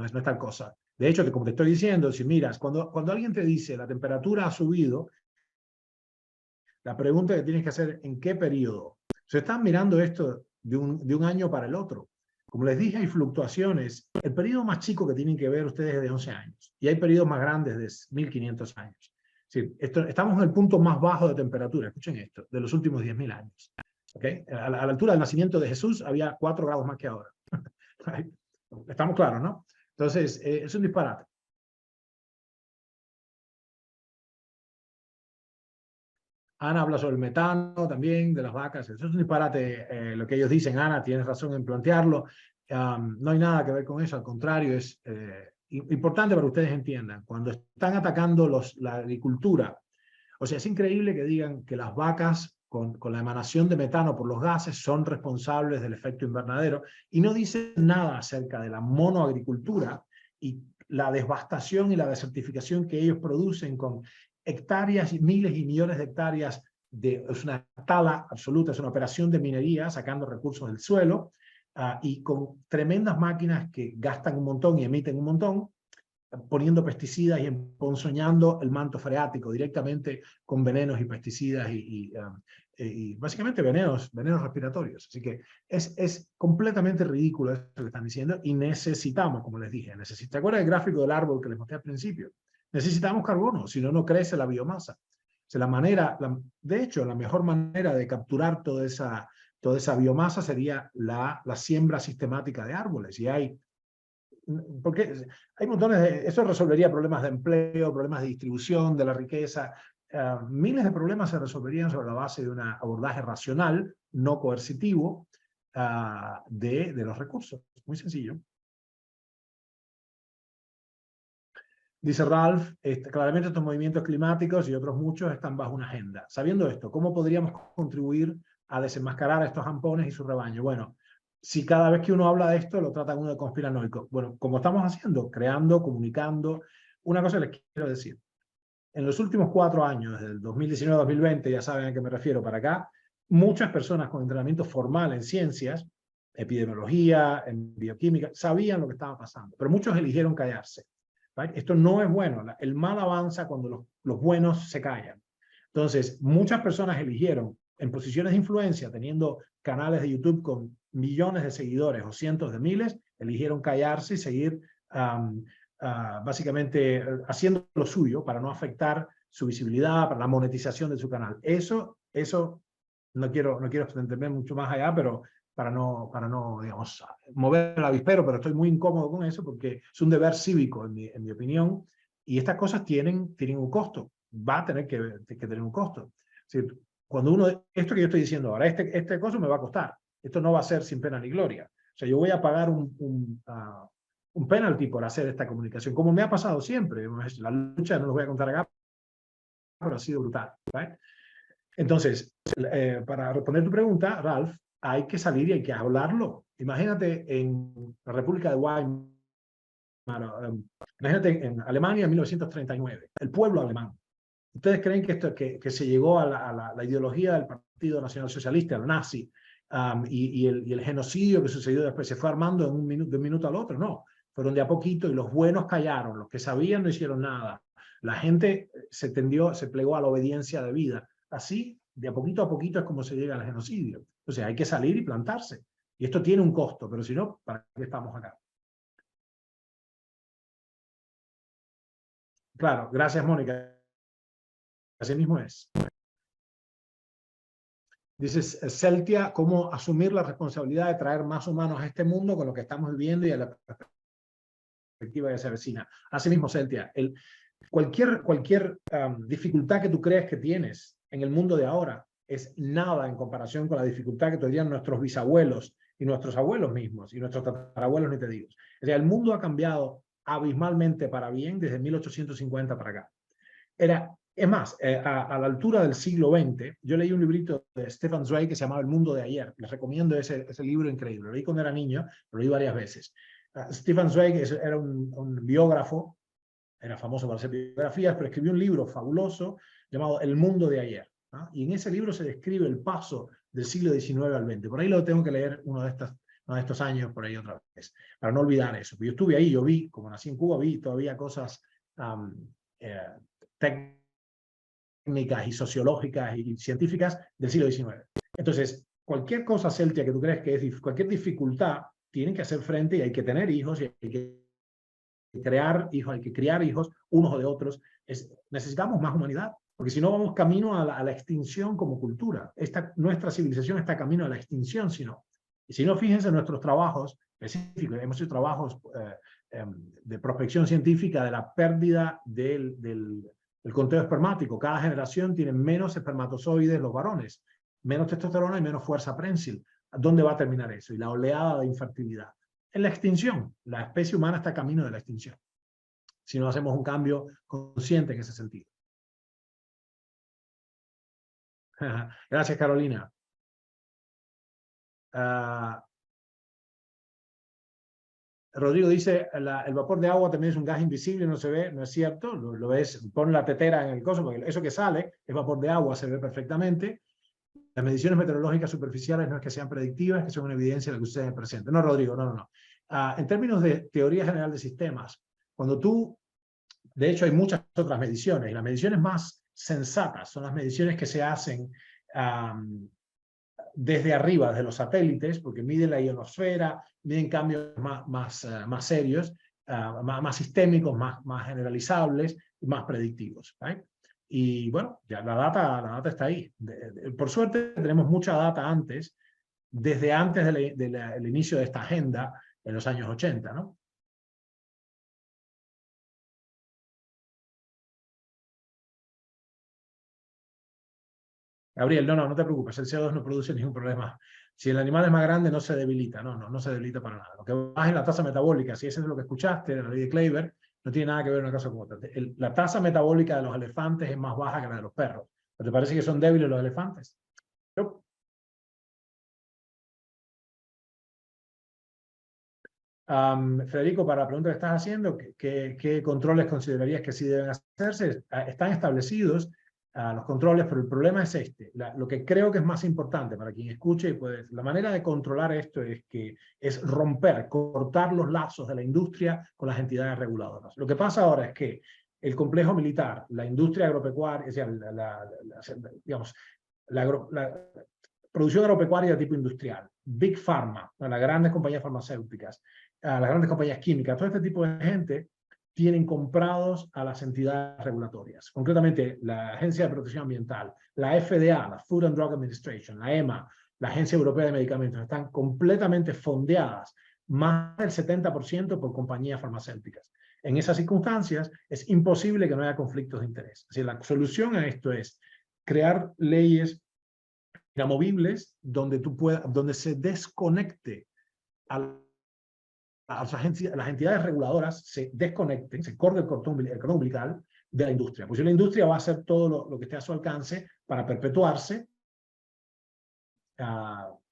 es tal cosa. De hecho, que como te estoy diciendo, si miras, cuando alguien te dice la temperatura ha subido, la pregunta que tienes que hacer, ¿en qué periodo? Se están mirando esto de un año para el otro. Como les dije, hay fluctuaciones. El periodo más chico que tienen que ver ustedes es de 11 años. Y hay periodos más grandes de 1.500 años. Sí, estamos en el punto más bajo de temperatura, escuchen esto, de los últimos 10.000 años. ¿Okay? A la altura del nacimiento de Jesús había 4 grados más que ahora. Estamos claros, ¿no? Entonces, es un disparate. Ana habla sobre el metano también, de las vacas. Eso es un disparate lo que ellos dicen. Ana, tienes razón en plantearlo. No hay nada que ver con eso, al contrario, es importante para que ustedes entiendan. Cuando están atacando la agricultura, o sea, es increíble que digan que las vacas con la emanación de metano por los gases son responsables del efecto invernadero y no dicen nada acerca de la monoagricultura y la devastación y la desertificación que ellos producen con hectáreas, miles y millones de hectáreas, es una tala absoluta, es una operación de minería, sacando recursos del suelo, y con tremendas máquinas que gastan un montón y emiten un montón, poniendo pesticidas y emponzoñando el manto freático directamente con venenos y pesticidas y básicamente venenos respiratorios. Así que es completamente ridículo eso que están diciendo y necesitamos, como les dije, ¿te acuerdas del gráfico del árbol que les mostré al principio? Necesitamos carbono, si no, no crece la biomasa. O sea, de hecho, la mejor manera de capturar toda esa biomasa sería la siembra sistemática de árboles. Y porque hay montones eso resolvería problemas de empleo, problemas de distribución de la riqueza. Miles de problemas se resolverían sobre la base de un abordaje racional, no coercitivo, de los recursos. Muy sencillo. Dice Ralph, claramente estos movimientos climáticos y otros muchos están bajo una agenda. Sabiendo esto, ¿cómo podríamos contribuir a desenmascarar a estos jampones y su rebaño? Bueno, si cada vez que uno habla de esto lo tratan uno de conspiranoico. Bueno, como estamos haciendo, creando, comunicando, una cosa les quiero decir. En los últimos 4 años, desde el 2019 a 2020, ya saben a qué me refiero para acá, muchas personas con entrenamiento formal en ciencias, epidemiología, en bioquímica, sabían lo que estaba pasando, pero muchos eligieron callarse. ¿Right? Esto no es bueno. El mal avanza cuando los buenos se callan. Entonces, muchas personas eligieron en posiciones de influencia, teniendo canales de YouTube con millones de seguidores o cientos de miles, eligieron callarse y seguir básicamente haciendo lo suyo para no afectar su visibilidad, para la monetización de su canal. Eso no quiero extenderme mucho más allá, pero para no, digamos, mover el avispero, pero estoy muy incómodo con eso porque es un deber cívico, en mi opinión, y estas cosas tienen un costo, va a tener que tener un costo. Es decir, cuando esto que yo estoy diciendo ahora, este costo me va a costar, esto no va a ser sin pena ni gloria. O sea, yo voy a pagar un penalty por hacer esta comunicación, como me ha pasado siempre. La lucha no los voy a contar acá, pero ha sido brutal. ¿Right? Entonces, para responder tu pregunta, Ralph, hay que salir y hay que hablarlo. Imagínate en la República de Weimar, imagínate en Alemania en 1939, el pueblo alemán. ¿Ustedes creen que se llegó a la ideología del Partido Nacional Socialista, el nazi, y el genocidio que sucedió después se fue armando de un minuto al otro? No, fueron de a poquito y los buenos callaron, los que sabían no hicieron nada. La gente se plegó a la obediencia de vida. Así, de a poquito es como se llega al genocidio. Entonces hay que salir y plantarse. Y esto tiene un costo, pero si no, ¿para qué estamos acá? Claro, gracias, Mónica. Así mismo es. Dices, Celtia, ¿cómo asumir la responsabilidad de traer más humanos a este mundo con lo que estamos viviendo y a la perspectiva que se avecina? Así mismo, Celtia, cualquier dificultad que tú crees que tienes en el mundo de ahora es nada en comparación con la dificultad que tendrían nuestros bisabuelos y nuestros abuelos mismos y nuestros tatarabuelos, ni te digo. O sea, el mundo ha cambiado abismalmente para bien desde 1850 para acá. Es más, a la altura del siglo XX, yo leí un librito de Stefan Zweig que se llamaba El mundo de ayer. Les recomiendo ese libro increíble. Lo leí cuando era niño, lo leí varias veces. Stefan Zweig era un biógrafo, era famoso por hacer biografías, pero escribió un libro fabuloso llamado El mundo de ayer. ¿No? Y en ese libro se describe el paso del siglo XIX al XX. Por ahí lo tengo que leer uno de estos años, por ahí otra vez, para no olvidar eso. Yo estuve ahí, yo vi, como nací en Cuba, vi todavía cosas técnicas y sociológicas y científicas del siglo XIX. Entonces, cualquier cosa celtia que tú crees que es, cualquier dificultad, tienen que hacer frente y hay que tener hijos y hay que crear hijos, hay que criar hijos unos de otros. Necesitamos más humanidad, porque si no vamos camino a la extinción como cultura. Nuestra civilización está camino a la extinción, si no. Y si no, fíjense en nuestros trabajos específicos, hemos hecho trabajos de prospección científica de la pérdida del conteo espermático. Cada generación tiene menos espermatozoides los varones, menos testosterona y menos fuerza prensil. ¿Dónde va a terminar eso? Y la oleada de infertilidad. En la extinción. La especie humana está camino de la extinción. Si no hacemos un cambio consciente en ese sentido. Gracias, Carolina. Rodrigo dice, el vapor de agua también es un gas invisible, no se ve, no es cierto, lo ves, pon la tetera en el coso, porque eso que sale es vapor de agua, se ve perfectamente. Las mediciones meteorológicas superficiales no es que sean predictivas, es que son una evidencia de lo que sucede en el presente. No, Rodrigo, no. En términos de teoría general de sistemas, de hecho hay muchas otras mediciones, y las mediciones más sensatas son las mediciones que se hacen desde arriba, desde los satélites, porque miden la ionosfera, miden cambios más serios, más sistémicos, más generalizables y más predictivos. ¿Right? Y bueno, ya la data está ahí. Por suerte tenemos mucha data desde antes del inicio de esta agenda en los años 80, ¿no? Gabriel, no te preocupes, el CO2 no produce ningún problema si el animal es más grande no se debilita, no se debilita para nada. Lo que baja es la tasa metabólica, si eso es lo que escuchaste de la ley de Kleiber, no tiene nada que ver una cosa con otra. La tasa metabólica de los elefantes es más baja que la de los perros. ¿Te parece que son débiles los elefantes? No. Federico, para la pregunta que estás haciendo, ¿qué controles considerarías que sí deben hacerse? Están establecidos los controles, pero el problema es este. Lo que creo que es más importante para quien escuche, pues, la manera de controlar esto es romper, cortar los lazos de la industria con las entidades reguladoras. Lo que pasa ahora es que el complejo militar, la industria agropecuaria, es decir, digamos, la producción agropecuaria de tipo industrial, Big Pharma, las grandes compañías farmacéuticas, las grandes compañías químicas, todo este tipo de gente tienen comprados a las entidades regulatorias. Concretamente, la Agencia de Protección Ambiental, la FDA, la Food and Drug Administration, la EMA, la Agencia Europea de Medicamentos, están completamente fondeadas, más del 70% por compañías farmacéuticas. En esas circunstancias, es imposible que no haya conflictos de interés. Así, la solución a esto es crear leyes inamovibles donde se desconecte las entidades reguladoras, se desconecten, se corte el cordón umbilical de la industria. Pues la industria va a hacer todo lo que esté a su alcance para perpetuarse,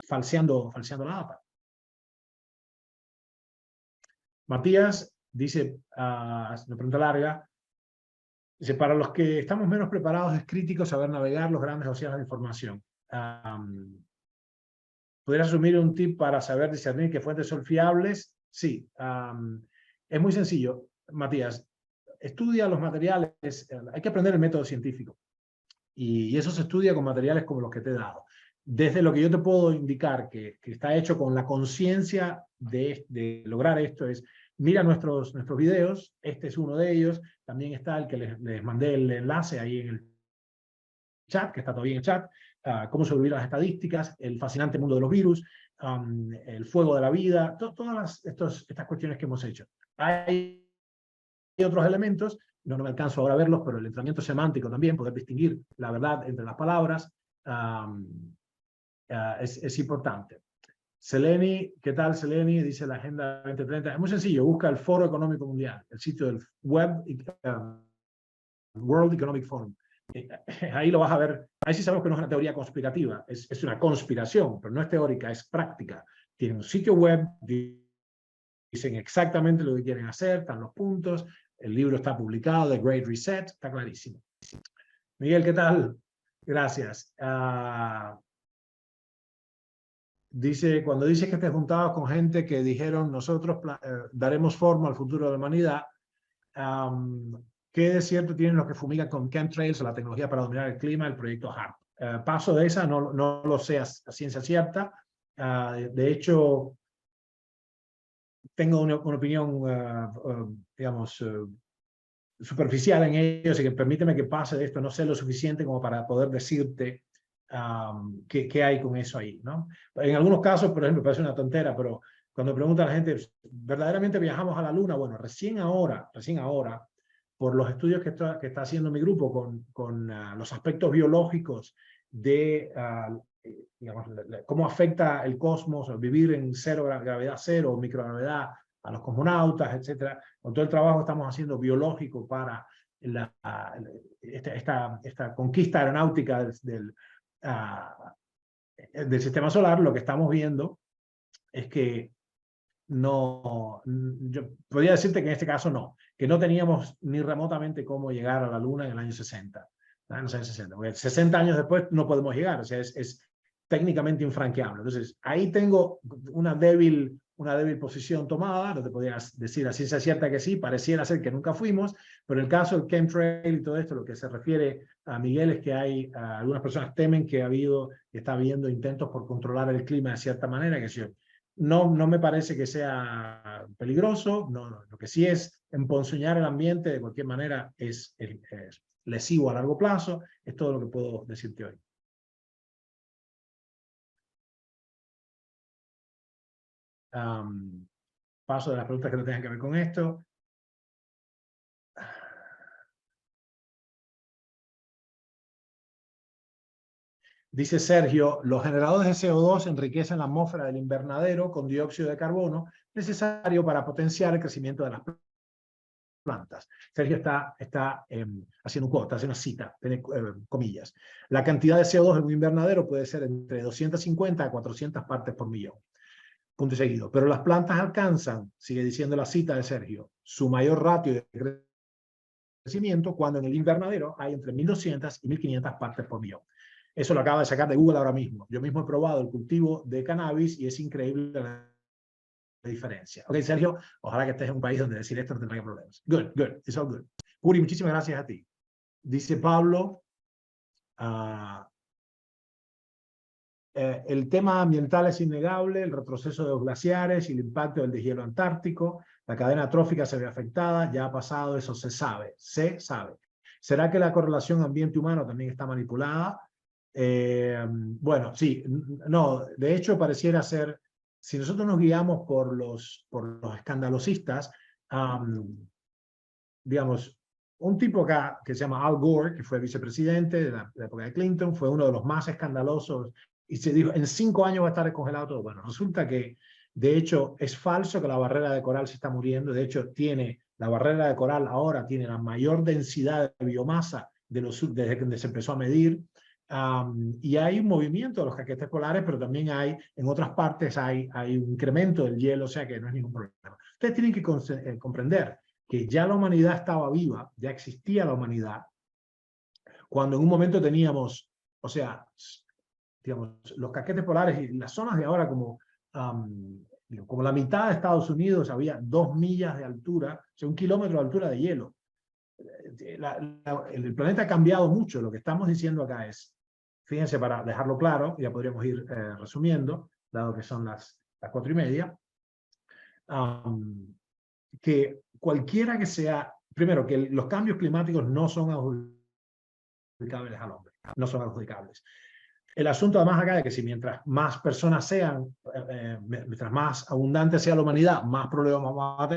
falseando la data. Matías dice, una pregunta larga, dice, para los que estamos menos preparados es crítico saber navegar los grandes océanos de información. ¿Podrías asumir un tip para saber discernir qué fuentes son fiables? Sí, es muy sencillo, Matías. Estudia los materiales, hay que aprender el método científico. Y eso se estudia con materiales como los que te he dado. Desde lo que yo te puedo indicar que está hecho con la conciencia de lograr esto es, mira nuestros videos, este es uno de ellos, también está el que les mandé el enlace ahí en el chat, que está todavía en el chat, cómo sobrevivir a las estadísticas, el fascinante mundo de los virus, el fuego de la vida, todas estas cuestiones que hemos hecho. Hay otros elementos, no me alcanzo ahora a verlos, pero el entrenamiento semántico también, poder distinguir la verdad entre las palabras, es importante. Seleni, ¿qué tal Seleni? Dice la Agenda 2030. Es muy sencillo, busca el Foro Económico Mundial, el sitio del web, World Economic Forum. Ahí lo vas a ver. Ahí sí sabemos que no es una teoría conspirativa, es una conspiración, pero no es teórica, es práctica. Tienen un sitio web, dicen exactamente lo que quieren hacer, están los puntos, el libro está publicado, The Great Reset, está clarísimo. Miguel, ¿qué tal? Gracias. Dice, cuando dices que te juntabas con gente que dijeron nosotros daremos forma al futuro de la humanidad, ¿qué de cierto tienen los que fumigan con chemtrails o la tecnología para dominar el clima, el proyecto HARP? Paso de esa, no lo sé a ciencia cierta. De hecho, tengo una opinión, digamos, superficial en ello, así que permíteme que pase de esto, no sé lo suficiente como para poder decirte qué hay con eso ahí, ¿no? En algunos casos, por ejemplo, parece una tontera, pero cuando pregunta a la gente, ¿verdaderamente viajamos a la Luna? Bueno, recién ahora, por los estudios que está haciendo mi grupo con los aspectos biológicos de, digamos, cómo afecta el cosmos, vivir en gravedad cero, microgravedad, a los cosmonautas, etcétera. Con todo el trabajo que estamos haciendo biológico para esta conquista aeronáutica del sistema solar, lo que estamos viendo es que yo podría decirte que en este caso que no teníamos ni remotamente cómo llegar a la Luna en el año 60, en los años 60, porque 60 años después no podemos llegar, o sea, es técnicamente infranqueable. Entonces, ahí tengo una débil posición tomada, no te podría decir a ciencia cierta que sí, pareciera ser que nunca fuimos, pero en el caso del chemtrail y todo esto, lo que se refiere a Miguel es que algunas personas temen que está habiendo intentos por controlar el clima de cierta manera, que no me parece que sea peligroso, lo que sí es emponzoñar el ambiente de cualquier manera es lesivo a largo plazo, es todo lo que puedo decirte hoy. Paso de las preguntas que no tengan que ver con esto. Dice Sergio, los generadores de CO2 enriquecen la atmósfera del invernadero con dióxido de carbono necesario para potenciar el crecimiento de las plantas. Sergio está haciendo un quote, está haciendo una cita, tiene comillas. La cantidad de CO2 en un invernadero puede ser entre 250 a 400 partes por millón. Punto y seguido. Pero las plantas alcanzan, sigue diciendo la cita de Sergio, su mayor ratio de crecimiento cuando en el invernadero hay entre 1.200 y 1.500 partes por millón. Eso lo acaba de sacar de Google ahora mismo. Yo mismo he probado el cultivo de cannabis y es increíble la diferencia. Ok, Sergio, ojalá que estés en un país donde decir esto no tendrá problemas. Good, good, it's all good. Uri, muchísimas gracias a ti. Dice Pablo, el tema ambiental es innegable, el retroceso de los glaciares y el impacto del deshielo antártico, la cadena trófica se ve afectada, ya ha pasado, eso se sabe, se sabe. ¿Será que la correlación ambiente-humano también está manipulada? Bueno, sí, no, de hecho pareciera ser, si nosotros nos guiamos por los escandalosistas, digamos, un tipo acá que se llama Al Gore, que fue vicepresidente de la época de Clinton, fue uno de los más escandalosos, y se dijo, en 5 años va a estar descongelado todo. Bueno, resulta que, de hecho, es falso que la barrera de coral se está muriendo. De hecho, la barrera de coral ahora tiene la mayor densidad de biomasa desde que se empezó a medir. Y hay un movimiento de los caquetes polares, pero también hay, en otras partes hay un incremento del hielo, o sea que no es ningún problema. Ustedes tienen que comprender que ya la humanidad estaba viva, ya existía la humanidad, cuando en un momento teníamos, o sea, digamos, los caquetes polares y las zonas de ahora como la mitad de Estados Unidos había 2 millas de altura, o sea, 1 kilómetro de altura de hielo. El planeta ha cambiado mucho. Lo que estamos diciendo acá es, fíjense, para dejarlo claro, ya podríamos ir resumiendo, dado que son las 4:30, que cualquiera que sea, primero, que los cambios climáticos no son adjudicables al hombre, no son adjudicables. El asunto además acá es que si mientras más personas sean, mientras más abundante sea la humanidad, más problemas vamos a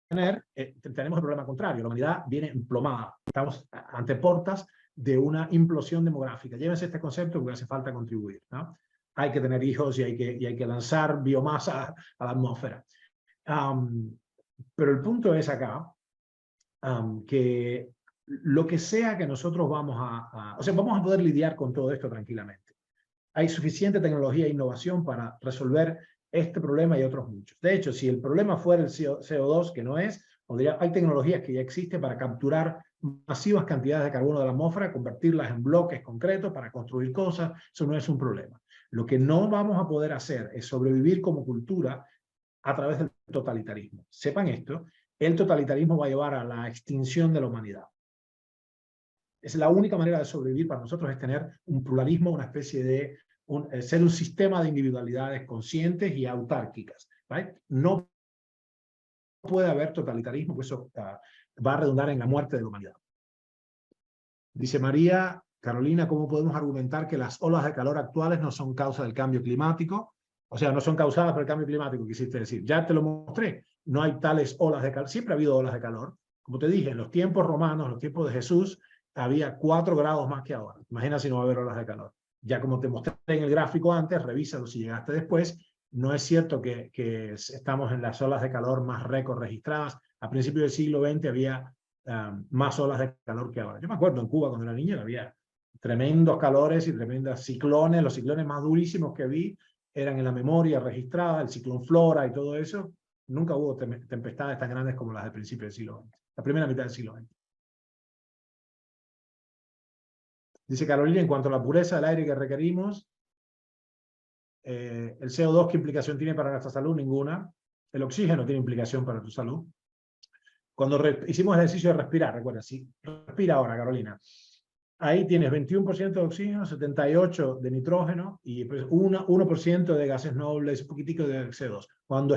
tener, tenemos el problema contrario. La humanidad viene emplomada. Estamos ante portas de una implosión demográfica. Llévense este concepto porque hace falta contribuir, ¿no? Hay que tener hijos y hay que lanzar biomasa a la atmósfera. Pero el punto es acá que lo que sea que nosotros vamos o sea, vamos a poder lidiar con todo esto tranquilamente. Hay suficiente tecnología e innovación para resolver este problema y otros muchos. De hecho, si el problema fuera el CO2, que no es, hay tecnologías que ya existen para capturar masivas cantidades de carbono de la atmósfera, convertirlas en bloques concretos para construir cosas, eso no es un problema. Lo que no vamos a poder hacer es sobrevivir como cultura a través del totalitarismo. Sepan esto, el totalitarismo va a llevar a la extinción de la humanidad. Es la única manera de sobrevivir para nosotros es tener un pluralismo, una especie de ser un sistema de individualidades conscientes y autárquicas. ¿Right? No puede haber totalitarismo, pues eso va a redundar en la muerte de la humanidad. Dice María Carolina, ¿cómo podemos argumentar que las olas de calor actuales no son causa del cambio climático? O sea, no son causadas por el cambio climático, quisiste decir. Ya te lo mostré. No hay tales olas de calor. Siempre ha habido olas de calor. Como te dije, en los tiempos romanos, en los tiempos de Jesús, había 4 grados más que ahora. Imagina si no va a haber olas de calor. Ya como te mostré en el gráfico antes, revísalo si llegaste después, no es cierto que estamos en las olas de calor más récord registradas. A principios del siglo XX había más olas de calor que ahora. Yo me acuerdo en Cuba cuando era niño había tremendos calores y tremendos ciclones. Los ciclones más durísimos que vi eran en la memoria registrada, el ciclón Flora y todo eso. Nunca hubo tempestades tan grandes como las del principio del siglo XX, la primera mitad del siglo XX. Dice Carolina, en cuanto a la pureza del aire que requerimos, el CO2, ¿qué implicación tiene para nuestra salud? Ninguna. El oxígeno tiene implicación para tu salud. Cuando hicimos el ejercicio de respirar, recuerda, sí, respira ahora, Carolina. Ahí tienes 21% de oxígeno, 78% de nitrógeno y 1% de gases nobles, un poquitico de CO2. Cuando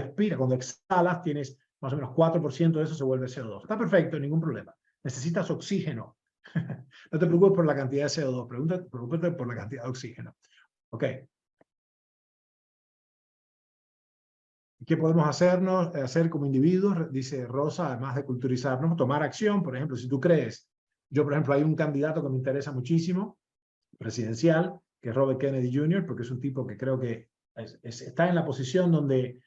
exhalas, tienes más o menos 4% de eso se vuelve CO2. Está perfecto, ningún problema. Necesitas oxígeno. No te preocupes por la cantidad de CO2, preocúpate por la cantidad de oxígeno. Ok. ¿Qué podemos hacer como individuos? Dice Rosa, además de culturizarnos, tomar acción. Por ejemplo, si tú crees, yo por ejemplo hay un candidato que me interesa muchísimo, presidencial, que Robert Kennedy Jr., porque es un tipo que creo que está en la posición donde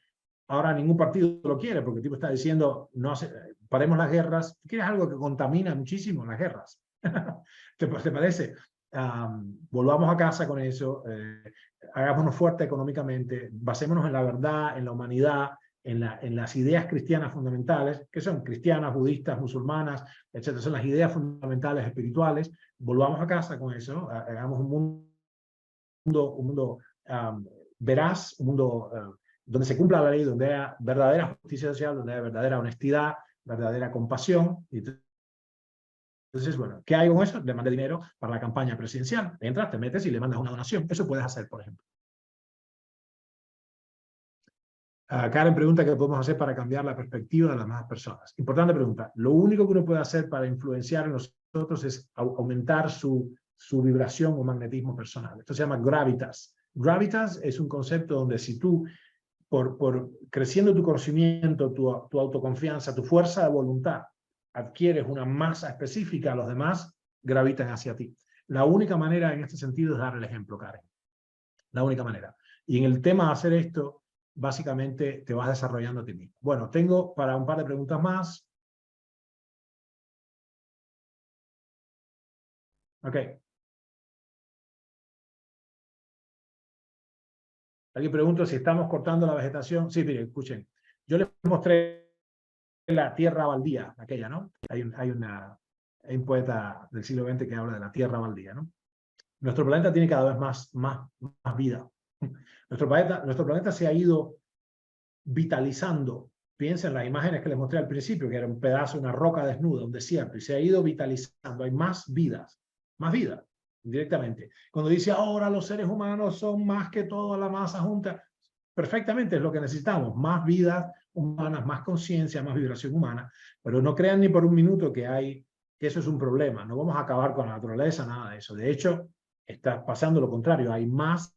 ahora ningún partido lo quiere, porque el tipo está diciendo, no paremos las guerras. ¿Quieres algo que contamina muchísimo? Las guerras. ¿Te parece? Volvamos a casa con eso, hagámonos fuertes económicamente, basémonos en la verdad, en la humanidad, en las ideas cristianas fundamentales, que son cristianas, budistas, musulmanas, etc. Son las ideas fundamentales espirituales. Volvamos a casa con eso, hagamos un mundo veraz, un mundo donde se cumpla la ley, donde haya verdadera justicia social, donde haya verdadera honestidad, verdadera compasión. Entonces, bueno, ¿qué hay con eso? Le mandé dinero para la campaña presidencial. Entras, te metes y le mandas una donación. Eso puedes hacer, por ejemplo. Karen pregunta qué podemos hacer para cambiar la perspectiva de las demás personas. Importante pregunta. Lo único que uno puede hacer para influenciar en nosotros es aumentar su vibración o magnetismo personal. Esto se llama gravitas. Gravitas es un concepto donde si tú, por creciendo tu conocimiento, tu autoconfianza, tu fuerza de voluntad, adquieres una masa específica, los demás gravitan hacia ti. La única manera en este sentido es dar el ejemplo, Karen. La única manera. Y en el tema de hacer esto, básicamente te vas desarrollando a ti mismo. Bueno, tengo para un par de preguntas más. Ok. Aquí pregunto si estamos cortando la vegetación. Sí, miren, escuchen. Yo les mostré la tierra baldía, aquella, ¿no? Hay un poeta del siglo XX que habla de la tierra baldía, ¿no? Nuestro planeta tiene cada vez más vida. Nuestro planeta se ha ido vitalizando. Piensen en las imágenes que les mostré al principio, que era un pedazo, una roca desnuda, un desierto, y se ha ido vitalizando. Hay más vidas, más vida, directamente. Cuando dice ahora los seres humanos son más que toda la masa junta, perfectamente es lo que necesitamos, más vidas humanas, más conciencia, más vibración humana, pero no crean ni por un minuto que eso es un problema. No vamos a acabar con la naturaleza, nada de eso. De hecho, está pasando lo contrario, hay más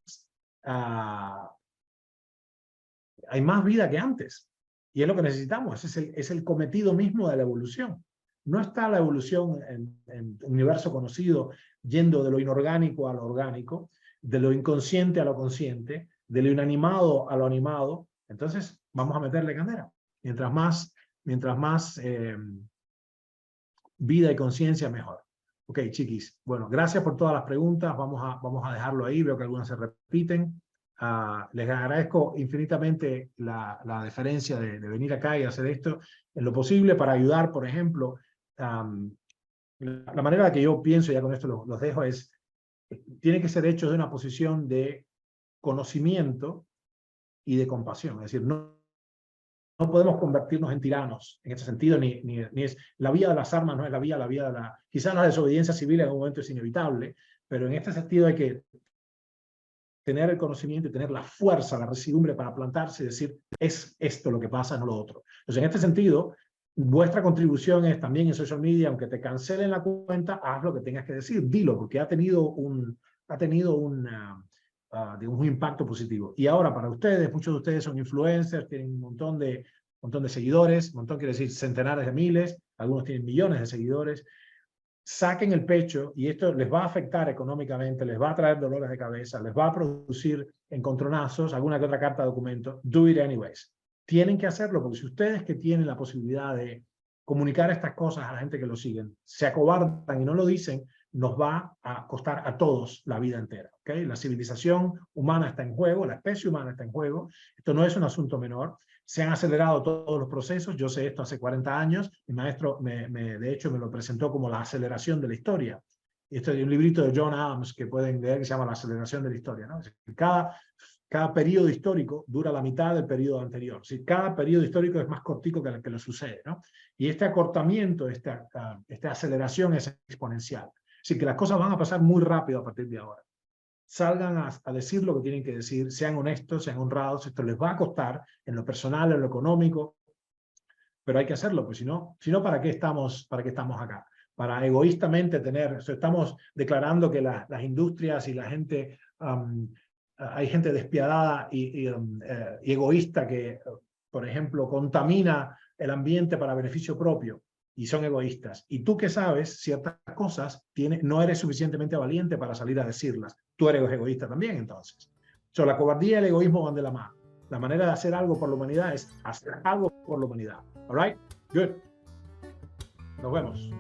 vida que antes. Y es lo que necesitamos, es el cometido mismo de la evolución. No está la evolución en el universo conocido yendo de lo inorgánico a lo orgánico, de lo inconsciente a lo consciente, de lo inanimado a lo animado. Entonces, vamos a meterle candela. Mientras más vida y conciencia, mejor. Ok, chiquis. Bueno, gracias por todas las preguntas. Vamos a dejarlo ahí. Veo que algunas se repiten. Les agradezco infinitamente la deferencia de venir acá y hacer esto en lo posible para ayudar, por ejemplo. La manera que yo pienso, ya con esto los dejo, es tiene que ser hecho de una posición de conocimiento y de compasión. Es decir, no podemos convertirnos en tiranos en este sentido, ni es la vía de las armas, no es la vía de la... Quizás la desobediencia civil en algún momento es inevitable, pero en este sentido hay que tener el conocimiento y tener la fuerza, la residumbre para plantarse y decir, es esto lo que pasa, no lo otro. Entonces, en este sentido, vuestra contribución es también en social media, aunque te cancelen la cuenta, haz lo que tengas que decir, dilo, porque ha tenido un impacto positivo. Y ahora, para ustedes, muchos de ustedes son influencers, tienen un montón de seguidores, montón quiere decir centenares de miles, algunos tienen millones de seguidores. Saquen el pecho, y esto les va a afectar económicamente, les va a traer dolores de cabeza, les va a producir encontronazos, alguna que otra carta de documento. Do it anyways. Tienen que hacerlo, porque si ustedes que tienen la posibilidad de comunicar estas cosas a la gente que lo siguen, se acobardan y no lo dicen, nos va a costar a todos la vida entera. ¿Okay? La civilización humana está en juego, la especie humana está en juego. Esto no es un asunto menor. Se han acelerado todos los procesos. Yo sé esto hace 40 años. Mi maestro, de hecho, me lo presentó como la aceleración de la historia. Esto es un librito de John Adams que pueden leer que se llama La aceleración de la historia, ¿no? Cada periodo histórico dura la mitad del periodo anterior. Cada periodo histórico es más cortico que el que lo sucede, ¿no? Y este acortamiento, esta aceleración es exponencial. Así que las cosas van a pasar muy rápido a partir de ahora. Salgan a decir lo que tienen que decir, sean honestos, sean honrados. Esto les va a costar en lo personal, en lo económico, pero hay que hacerlo, pues si no, ¿para qué estamos acá? Para egoístamente estamos declarando que las industrias y la gente, hay gente despiadada y egoísta que, por ejemplo, contamina el ambiente para beneficio propio. Y son egoístas. Y tú que sabes ciertas cosas, no eres suficientemente valiente para salir a decirlas. tú eres egoísta también, entonces. La cobardía y el egoísmo van de la mano. La manera de hacer algo por la humanidad es hacer algo por la humanidad. All right? Good. Nos vemos.